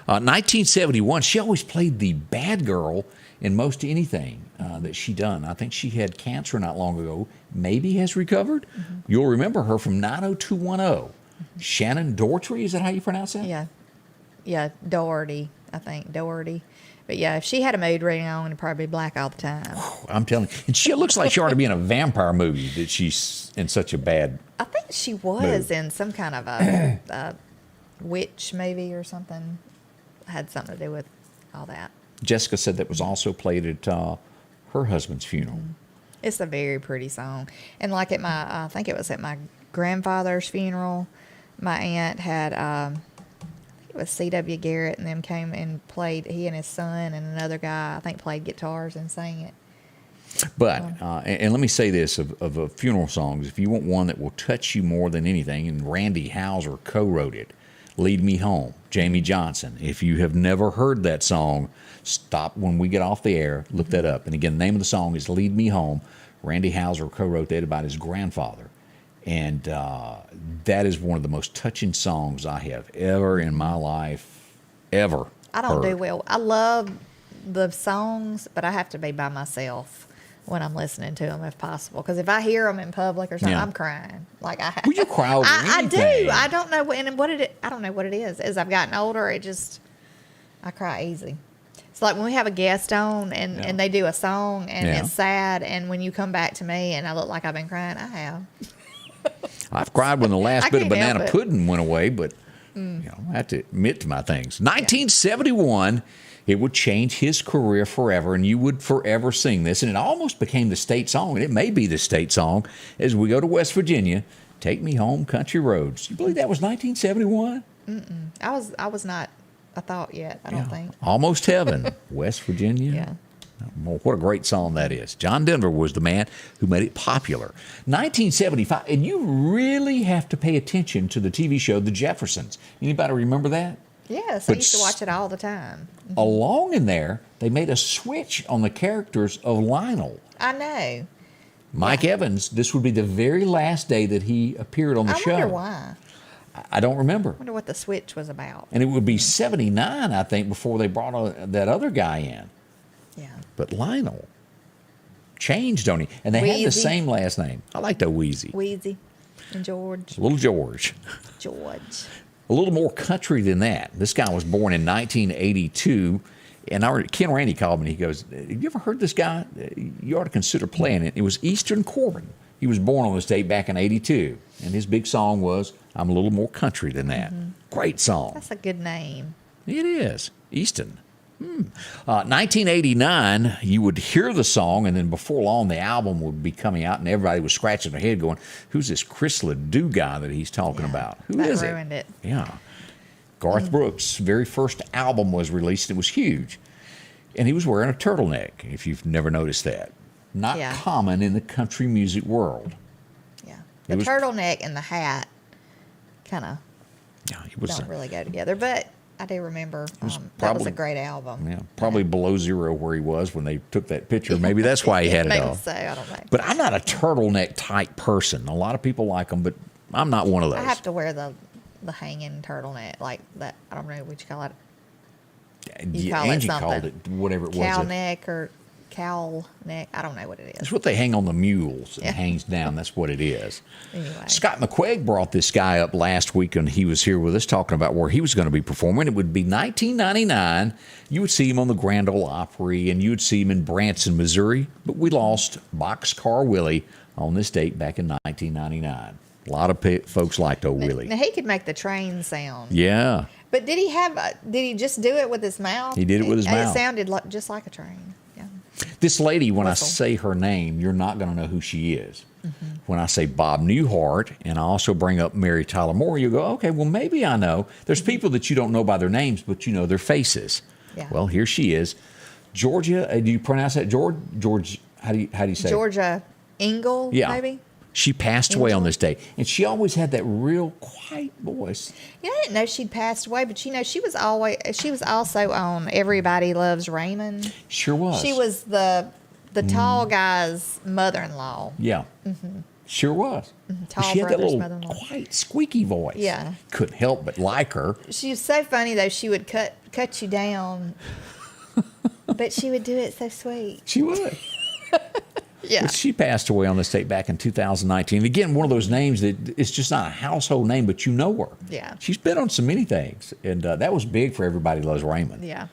1971, she always played the bad girl in most anything that she done. I think she had cancer not long ago, maybe has recovered. You'll remember her from 90210. Shannon Doherty, is that how you pronounce that? Yeah. Yeah, Doherty, I think, Doherty. But yeah, if she had a mood ring on, it'd probably be black all the time. I'm telling you. And she looks like she ought to be in a vampire movie that she's in such a bad I think she was in some kind of a witch movie or something. Had something to do with all that. Jessica said that was also played at her husband's funeral. It's a very pretty song. And like at I think it was at my grandfather's funeral, my aunt had, I think it was C.W. Garrett, and them came and played, he and his son and another guy, I think, played guitars and sang it. But, and let me say this of funeral songs, if you want one that will touch you more than anything, and Randy Houser co-wrote it, Lead Me Home, Jamie Johnson. If you have never heard that song, stop when we get off the air, look that up. And again, the name of the song is Lead Me Home. Randy Houser co-wrote that about his grandfather. And that is one of the most touching songs I have ever in my life, ever I don't heard. do well. I love the songs, but I have to be by myself when I'm listening to them if possible. Because if I hear them in public or something, Yeah. I'm crying. Like Well, you cry over I do. anything. I don't know I don't know what it is. As I've gotten older, I cry easy. It's like when we have a guest on and they do a song and it's sad, and when you come back to me and I look like I've been crying, I have. I've cried when the last I bit of can't help banana it. pudding went away, but you know, I have to admit to my things. 1971, it would change his career forever, and you would forever sing this, and it almost became the state song, and it may be the state song as we go to West Virginia. Take Me Home, Country Roads. You believe that was 1971? I was not a thought yet, I don't think. Almost Heaven, West Virginia. Yeah. Well, what a great song that is. John Denver was the man who made it popular. 1975, and you really have to pay attention to the TV show The Jeffersons. Anybody remember that? Yes, I But used to watch it all the time. Along in there, they made a switch on the characters of Lionel. I know. Mike Evans, this would be the very last day that he appeared on the show. I wonder why. I don't remember. I wonder what the switch was about. And it would be 79, I think, before they brought that other guy in. Yeah. But Lionel changed on him. And they had the Wheezy. same last name. I like that Wheezy. Wheezy and George. Little George. George. A little more country than that. This guy was born in 1982. And Ken Randy called me and he goes, have you ever heard this guy? You ought to consider playing it. It was Eastern Corbin. He was born on this date back in 82. And his big song was, I'm a Little More Country Than That. Great song. That's a good name. It is. Easton. 1989, you would hear the song, and then before long, the album would be coming out, and everybody was scratching their head going, who's this Chris Ledoux guy that he's talking about? Who that is ruined it. Yeah. Garth Brooks' very first album was released. It was huge. And he was wearing a turtleneck, if you've never noticed that. Not Yeah. common in the country music world. Yeah. It The was- turtleneck and the hat kind of Yeah, he was don't really go together. But I do remember that was probably- a great album. yeah, probably below zero where he was when they took that picture. Maybe that's why he had it Maybe off. so. I don't know. But I'm not a turtleneck type person. A lot of people like them, but I'm not one of those. I have to wear the hanging turtleneck, like that. I don't know what you call it. You call it Angie something. called it whatever it Cow was. neck or cowl neck. I don't know what it is. It's what they hang on the mules. It hangs down. That's what it is. Anyway. Scott McQuaig brought this guy up last week, and he was here with us talking about where he was going to be performing. It would be 1999. You would see him on the Grand Ole Opry, and you would see him in Branson, Missouri. But we lost Boxcar Willie on this date back in 1999. A lot of folks liked old Willie. Now, he could make the train sound. Yeah. But did he just do it with his mouth? He did it with his mouth. It sounded just like a train. Yeah. This lady, when Whistle. I say her name, you're not going to know who she is. Mm-hmm. When I say Bob Newhart, and I also bring up Mary Tyler Moore, you go, okay, well, maybe I know. There's people that you don't know by their names, but you know their faces. Yeah. Well, here she is. Georgia, do you pronounce that? George, how do you say it? Georgia Engel, maybe? She passed away on this day, and she always had that real quiet voice. I didn't know she'd passed away, but she was also on Everybody Loves Raymond. Sure was. She was the tall guy's mother-in-law. Yeah. Mm-hmm. Sure was. Mm-hmm. Tall she had that brother's little mother-in-law. quiet, squeaky voice. Yeah. Couldn't help but like her. She was so funny, though. She would cut you down, but she would do it so sweet. She would. Yeah. But she passed away on this date back in 2019. Again, one of those names that it's just not a household name, but you know her. Yeah. She's been on so many things, and that was big for Everybody Loves Raymond. Yeah.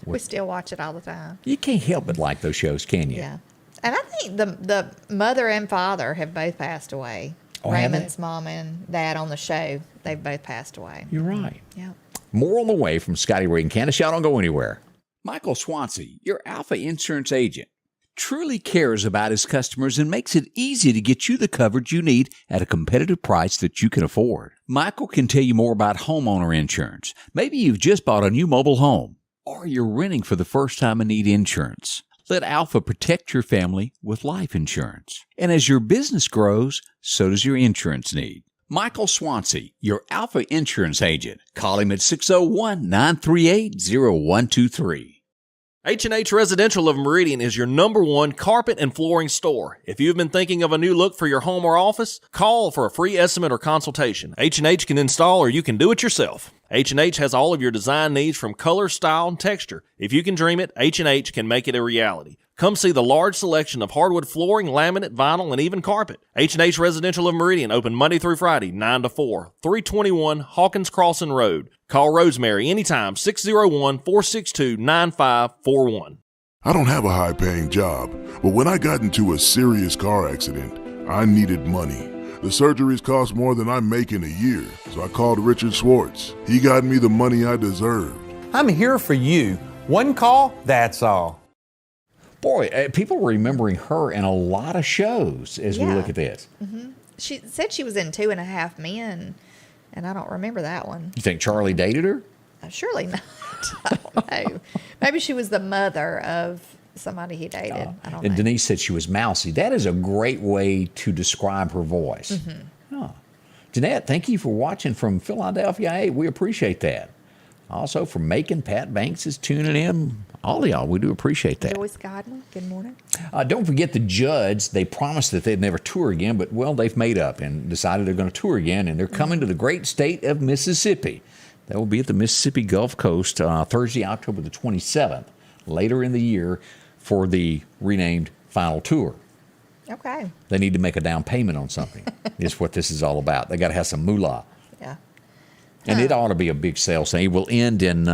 We still watch it all the time. You can't help but like those shows, can you? Yeah. And I think the mother and father have both passed away. Oh, have they? Raymond's mom and dad on the show, they've both passed away. You're right. Yeah. More on the way from Scotty Ray and Candace. Y'all don't go anywhere. Michael Swansea, your Alpha Insurance agent, truly cares about his customers and makes it easy to get you the coverage you need at a competitive price that you can afford. Michael can tell you more about homeowner insurance. Maybe you've just bought a new mobile home, or you're renting for the first time and need insurance. Let Alpha protect your family with life insurance. And as your business grows, so does your insurance need. Michael Swansea, your Alpha Insurance agent. Call him at 601-938-0123. H&H Residential of Meridian is your #1 carpet and flooring store. If you've been thinking of a new look for your home or office, call for a free estimate or consultation. H&H can install or you can do it yourself. H&H has all of your design needs from color, style, and texture. If you can dream it, H&H can make it a reality. Come see the large selection of hardwood flooring, laminate, vinyl, and even carpet. H&H Residential of Meridian, open Monday through Friday, 9 to 4, 321 Hawkins Crossing Road. Call Rosemary anytime, 601-462-9541. I don't have a high-paying job, but when I got into a serious car accident, I needed money. The surgeries cost more than I make in a year, so I called Richard Schwartz. He got me the money I deserved. I'm here for you. One call, that's all. Boy, people are remembering her in a lot of shows as we look at this. Mm-hmm. She said she was in 2.5 Men, and I don't remember that one. You think Charlie dated her? Surely not. I don't know. Maybe she was the mother of somebody he dated. I don't know. And Denise said she was mousy. That is a great way to describe her voice. Mm-hmm. Oh. Jeanette, thank you for watching from Philadelphia 8. We appreciate that. Also from Macon, Pat Banks is tuning in. All of y'all, we do appreciate that. Joyce Gardner, good morning. Don't forget the Judds. They promised that they'd never tour again, but, well, they've made up and decided they're going to tour again, and they're coming to the great state of Mississippi. That will be at the Mississippi Gulf Coast Thursday, October the 27th, later in the year for the renamed final tour. Okay. They need to make a down payment on something. Is what this is all about. They got to have some moolah. Yeah. And it ought to be a big sales thing. It will end in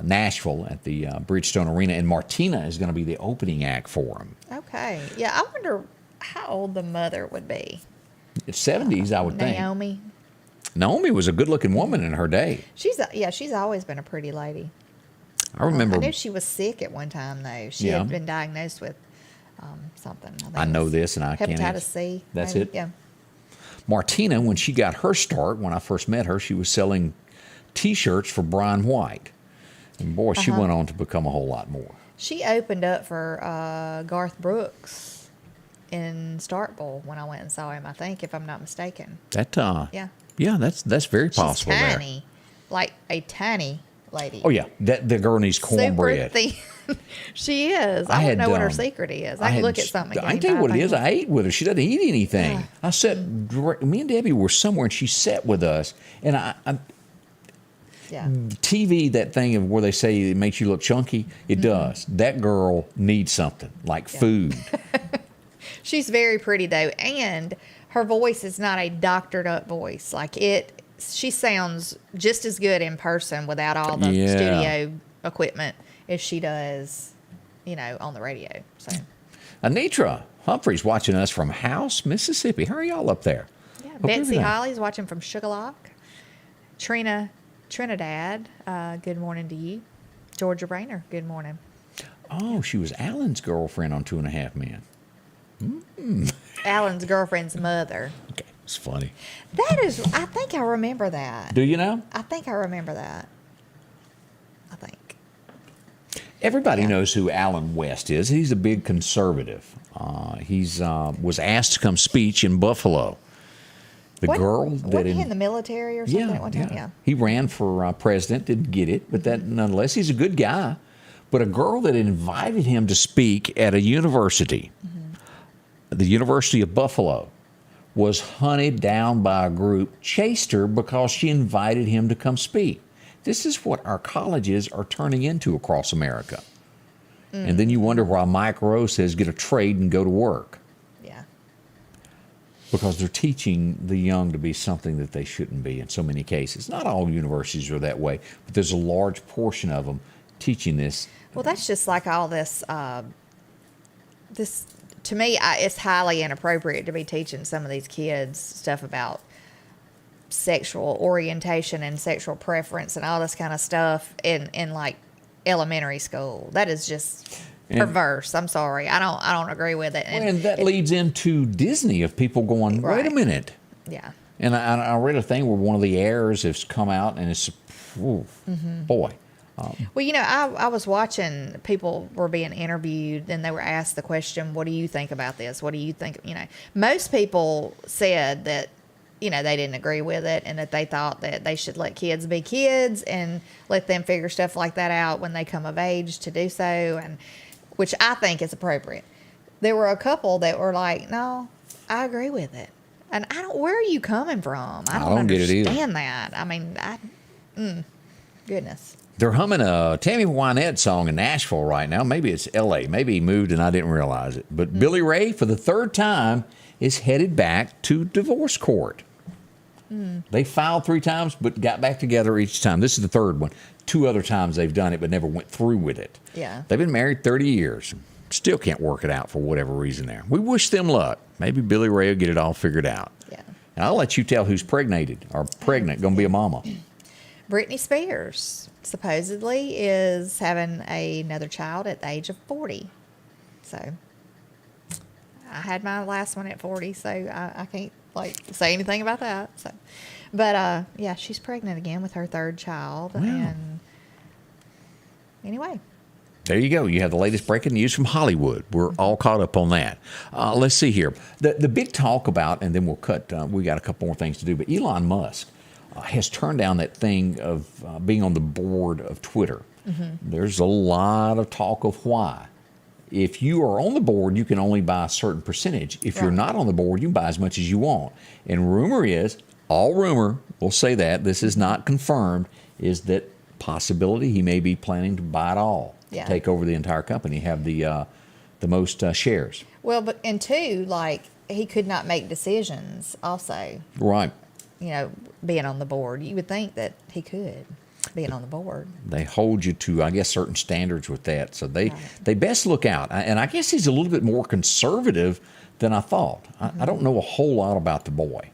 Nashville at the Bridgestone Arena, and Martina is going to be the opening act for them. Okay. Yeah, I wonder how old the mother would be. It's 70s, I would think. Naomi. Naomi was a good-looking woman in her day. She's always been a pretty lady. I remember. I knew she was sick at one time, though. She had been diagnosed with something. I know this, and I can't answer. Hepatitis C. That's maybe. it? Yeah. Martina, when she got her start, when I first met her, she was selling T-shirts for Brian White. And, boy, she went on to become a whole lot more. She opened up for Garth Brooks in Starkville when I went and saw him, I think, if I'm not mistaken. Yeah, that's very possible. She's tiny, like a tiny lady. Oh, yeah. The girl needs cornbread. Super thin. She is. I don't know what her secret is. I can look at something. I can tell you what it is. I ate with her. She doesn't eat anything. Yeah. I sat. Me and Debbie were somewhere, and she sat with us. And Yeah. TV, that thing of where they say it makes you look chunky, it does. That girl needs something like food. She's very pretty though, and her voice is not a doctored up voice. Like she sounds just as good in person without all the studio equipment as she does, on the radio. So Anitra Humphrey's watching us from House, Mississippi. How are y'all up there? yeah, Hope Betsy everything- Holly's watching from Sugarlock. Trinidad, good morning to you. Georgia Rayner, good morning. Oh, she was Alan's girlfriend on 2.5 Men. Alan's girlfriend's mother. Okay, it's funny. I think I remember that. Do you know? I think I remember that. I think. Everybody knows who Alan West is. He's a big conservative. He's was asked to come speak in Buffalo. Wasn't he in the military or something at one time? Yeah. He ran for president, didn't get it, but that nonetheless, he's a good guy. But a girl that invited him to speak at a university, the University of Buffalo, was hunted down by a group, chased her because she invited him to come speak. This is what our colleges are turning into across America. And then you wonder why Mike Rowe says get a trade and go to work. Yeah. Because they're teaching the young to be something that they shouldn't be in so many cases. Not all universities are that way, but there's a large portion of them teaching this. Well, that's just like all this. To me, it's highly inappropriate to be teaching some of these kids stuff about sexual orientation and sexual preference and all this kind of stuff in like elementary school. That is just perverse. I'm sorry. I don't agree with it. And that leads into Disney of people going, wait a minute. Yeah. And I read a thing where one of the heirs has come out and it's, boy. Well, I was watching, people were being interviewed and they were asked the question, what do you think about this? What do you think? Most people said that, they didn't agree with it and that they thought that they should let kids be kids and let them figure stuff like that out when they come of age to do so, and which I think is appropriate. There were a couple that were like, no, I agree with it. And where are you coming from? I don't get it either. understand that. I mean, goodness. They're humming a Tammy Wynette song in Nashville right now. Maybe it's L.A. Maybe he moved and I didn't realize it. But Billy Ray, for the third time, is headed back to divorce court. They filed 3 times, but got back together each time. This is the third one. 2 other times they've done it, but never went through with it. Yeah. They've been married 30 years. Still can't work it out for whatever reason there. We wish them luck. Maybe Billy Ray will get it all figured out. Yeah. And I'll let you tell who's pregnant, going to be a mama. Britney Spears supposedly is having another child at the age of 40. So I had my last one at 40, so I can't say anything about that. So, but yeah, she's pregnant again with her 3rd child. Wow. And anyway. There you go. You have the latest breaking news from Hollywood. We're all caught up on that. Let's see here. The big talk about, and then we'll cut, we got a couple more things to do, but Elon Musk has turned down that thing of being on the board of Twitter. There's a lot of talk of why. If you are on the board, you can only buy a certain percentage. If you're not on the board, you can buy as much as you want. And rumor is, all rumor, we'll say that, this is not confirmed, is that possibility he may be planning to buy it all. Yeah. Take over the entire company, have the most shares. Well, but and 2, he could not make decisions also. Right. Being on the board. You would think that he could, being on the board. They hold you to, I guess, certain standards with that. So they best look out. And I guess he's a little bit more conservative than I thought. I don't know a whole lot about the boy.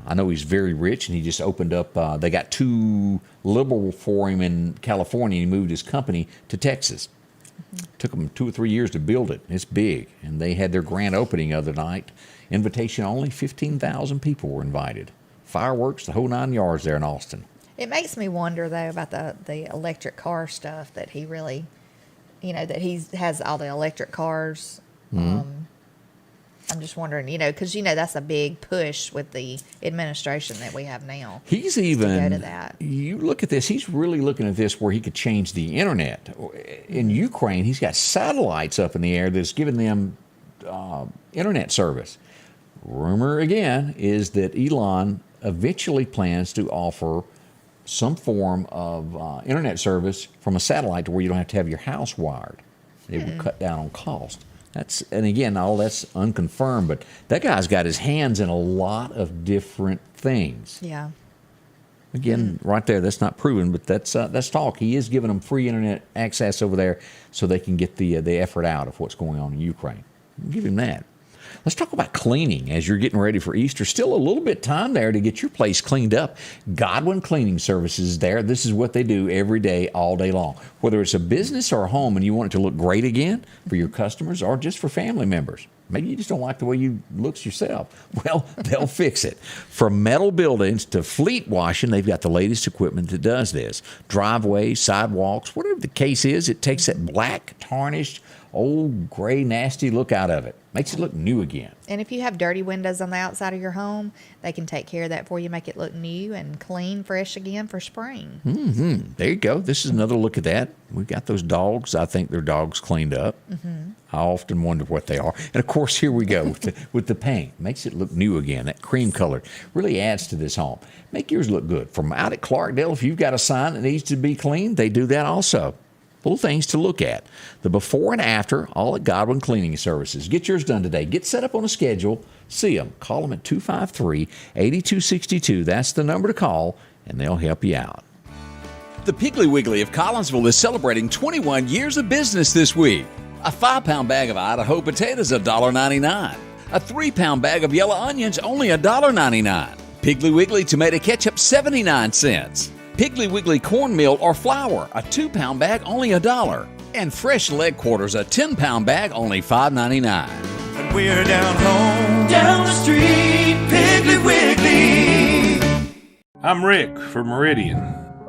I know he's very rich, and he just opened up, they got too liberal for him in California, and he moved his company to Texas. Took them 2 or 3 years to build it. It's big. And they had their grand opening the other night. Invitation only, 15,000 people were invited. Fireworks, the whole 9 yards there in Austin. It makes me wonder, though, about the electric car stuff that he really, that he has all the electric cars. I'm just wondering, because, that's a big push with the administration that we have now. He's even, to go to that. You look at this, he's really looking at this where he could change the internet. In Ukraine, he's got satellites up in the air that's giving them internet service. Rumor, again, is that Elon eventually plans to offer some form of internet service from a satellite to where you don't have to have your house wired. It would cut down on cost. And again, all that's unconfirmed, but that guy's got his hands in a lot of different things. Yeah. Again, right there, that's not proven, but that's talk. He is giving them free internet access over there so they can get the effort out of what's going on in Ukraine. Give him that. Let's talk about cleaning as you're getting ready for Easter. Still a little bit time there to get your place cleaned up. Godwin Cleaning Services is there. This is what they do every day, all day long. Whether it's a business or a home and you want it to look great again for your customers or just for family members. Maybe you just don't like the way you looks yourself. Well, they'll fix it. From metal buildings to fleet washing, they've got the latest equipment that does this. Driveways, sidewalks, whatever the case is, it takes that black, tarnished, old, gray, nasty look out of it. Makes it look new again. And if you have dirty windows on the outside of your home, they can take care of that for you, make it look new and clean, fresh again for spring. Mm-hmm. There you go. This is another look at that. We've got those dogs. I think they're dogs cleaned up. Mm-hmm. I often wonder what they are. And, of course, here we go with the paint. Makes it look new again. That cream color really adds to this home. Make yours look good. From out at Clarkdale, if you've got a sign that needs to be cleaned, they do that also. Little things to look at. The before and after, all at Godwin Cleaning Services. Get yours done today. Get set up on a schedule. See them. Call them at 253-8262. That's the number to call, and they'll help you out. The Piggly Wiggly of Collinsville is celebrating 21 years of business this week. A 5-pound bag of Idaho potatoes, $1.99. A 3-pound bag of yellow onions, only $1.99. Piggly Wiggly tomato ketchup, 79 cents. Piggly Wiggly cornmeal or flour, a 2-pound bag, only $1. And fresh leg quarters, a 10-pound bag, only $5.99. And we're down home, down the street, Piggly Wiggly. I'm Rick for Meridian.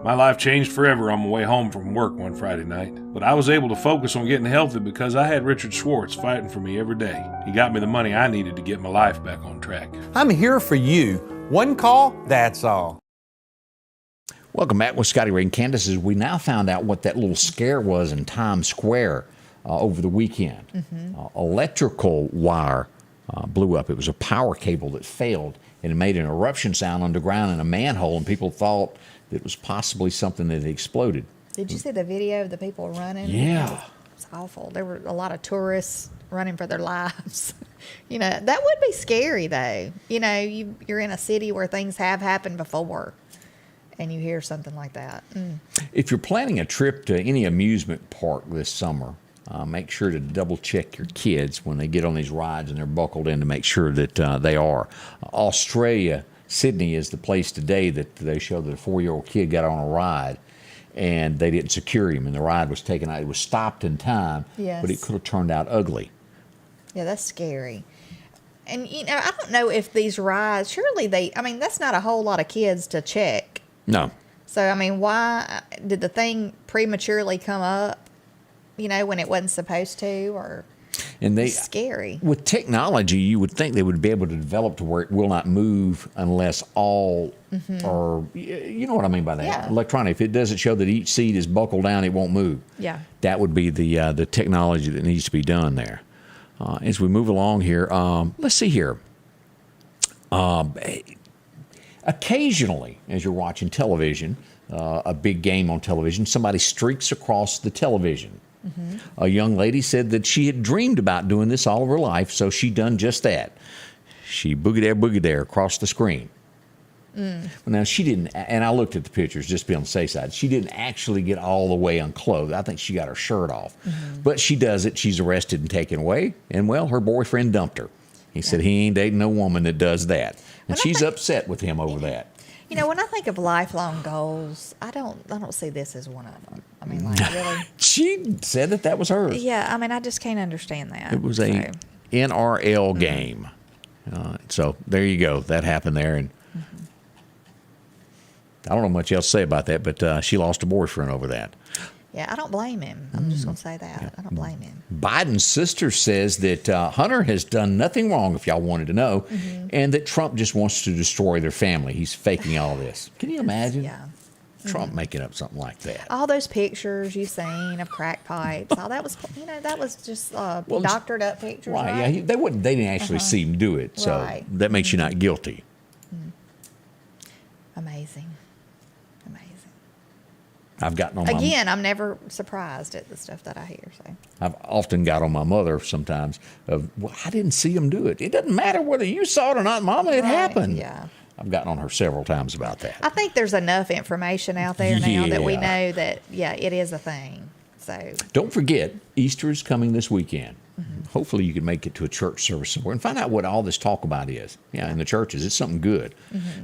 My life changed forever on my way home from work one Friday night. But I was able to focus on getting healthy because I had Richard Schwartz fighting for me every day. He got me the money I needed to get my life back on track. I'm here for you. One call, that's all. Welcome back with Scotty Ray and Candace. As we now found out what that little scare was in Times Square over the weekend. Mm-hmm. Electrical wire blew up. It was a power cable that failed, and it made an eruption sound underground in a manhole, and people thought that it was possibly something that had exploded. Did you see the video of the people running? Yeah. It's awful. There were a lot of tourists running for their lives. You know, that would be scary, though. You know, you're in a city where things have happened before, and you hear something like that. Mm. If you're planning a trip to any amusement park this summer, make sure to double check your kids when they get on these rides and they're buckled in to make sure that they are. Australia, Sydney is the place today that they show that a 4-year-old kid got on a ride and they didn't secure him and the ride was taken out. It was stopped in time, yes, but it could have turned out ugly. Yeah, that's scary. And, you know, I don't know if these rides, surely that's not a whole lot of kids to check. No. So, I mean, why did the thing prematurely come up, you know, when it wasn't supposed to? Or and it's scary. With technology, you would think they would be able to develop to where it will not move unless all are, you know what I mean by that? Yeah. Electronic. If it doesn't show that each seat is buckled down, it won't move. Yeah. That would be the technology that needs to be done there. As we move along here, let's see here. Occasionally, as you're watching television, a big game on television, somebody streaks across the television. Mm-hmm. A young lady said that she had dreamed about doing this all of her life, so she done just that. She boogie there across the screen. Mm. Well, now, she didn't, and I looked at the pictures just to be on the safe side. She didn't actually get all the way unclothed. I think she got her shirt off. Mm-hmm. But she does it. She's arrested and taken away, and, well, her boyfriend dumped her. He said he ain't dating no woman that does that. And she's upset with him over that. You know, when I think of lifelong goals, I don't see this as one of them. I mean, like, really. She said that was hers. Yeah, I mean, I just can't understand that. It was a NRL game. So there you go. That happened there. And I don't know much else to say about that, but she lost her boyfriend over that. Yeah, I don't blame him. I'm just going to say that. Yeah. I don't blame him. Biden's sister says that Hunter has done nothing wrong, if y'all wanted to know, and that Trump just wants to destroy their family. He's faking all this. Can you imagine? Yeah. Trump making up something like that. All those pictures you've seen of crack pipes, all that was, that was just doctored up pictures. Right. Yeah. They didn't actually see him do it, so that makes you not guilty. Amazing. Amazing. I've gotten on Again, I'm never surprised at the stuff that I hear. So I've often got on my mother sometimes of, well, I didn't see him do it. It doesn't matter whether you saw it or not, Mama. It happened. Yeah. I've gotten on her several times about that. I think there's enough information out there now that we Yeah. know that, it is a thing. So Don't forget, Easter is coming this weekend. Hopefully you can make it to a church service somewhere and find out what all this talk about is. Yeah, in the churches. It's something good.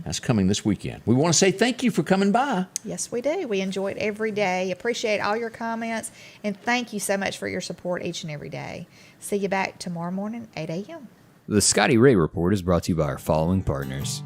That's coming this weekend. We want to say thank you for coming by. yes, we do. We enjoy it every day. Appreciate all your comments. And thank you so much for your support each and every day. See you back tomorrow morning, 8 a.m. The Scotty Ray Report is brought to you by our following partners: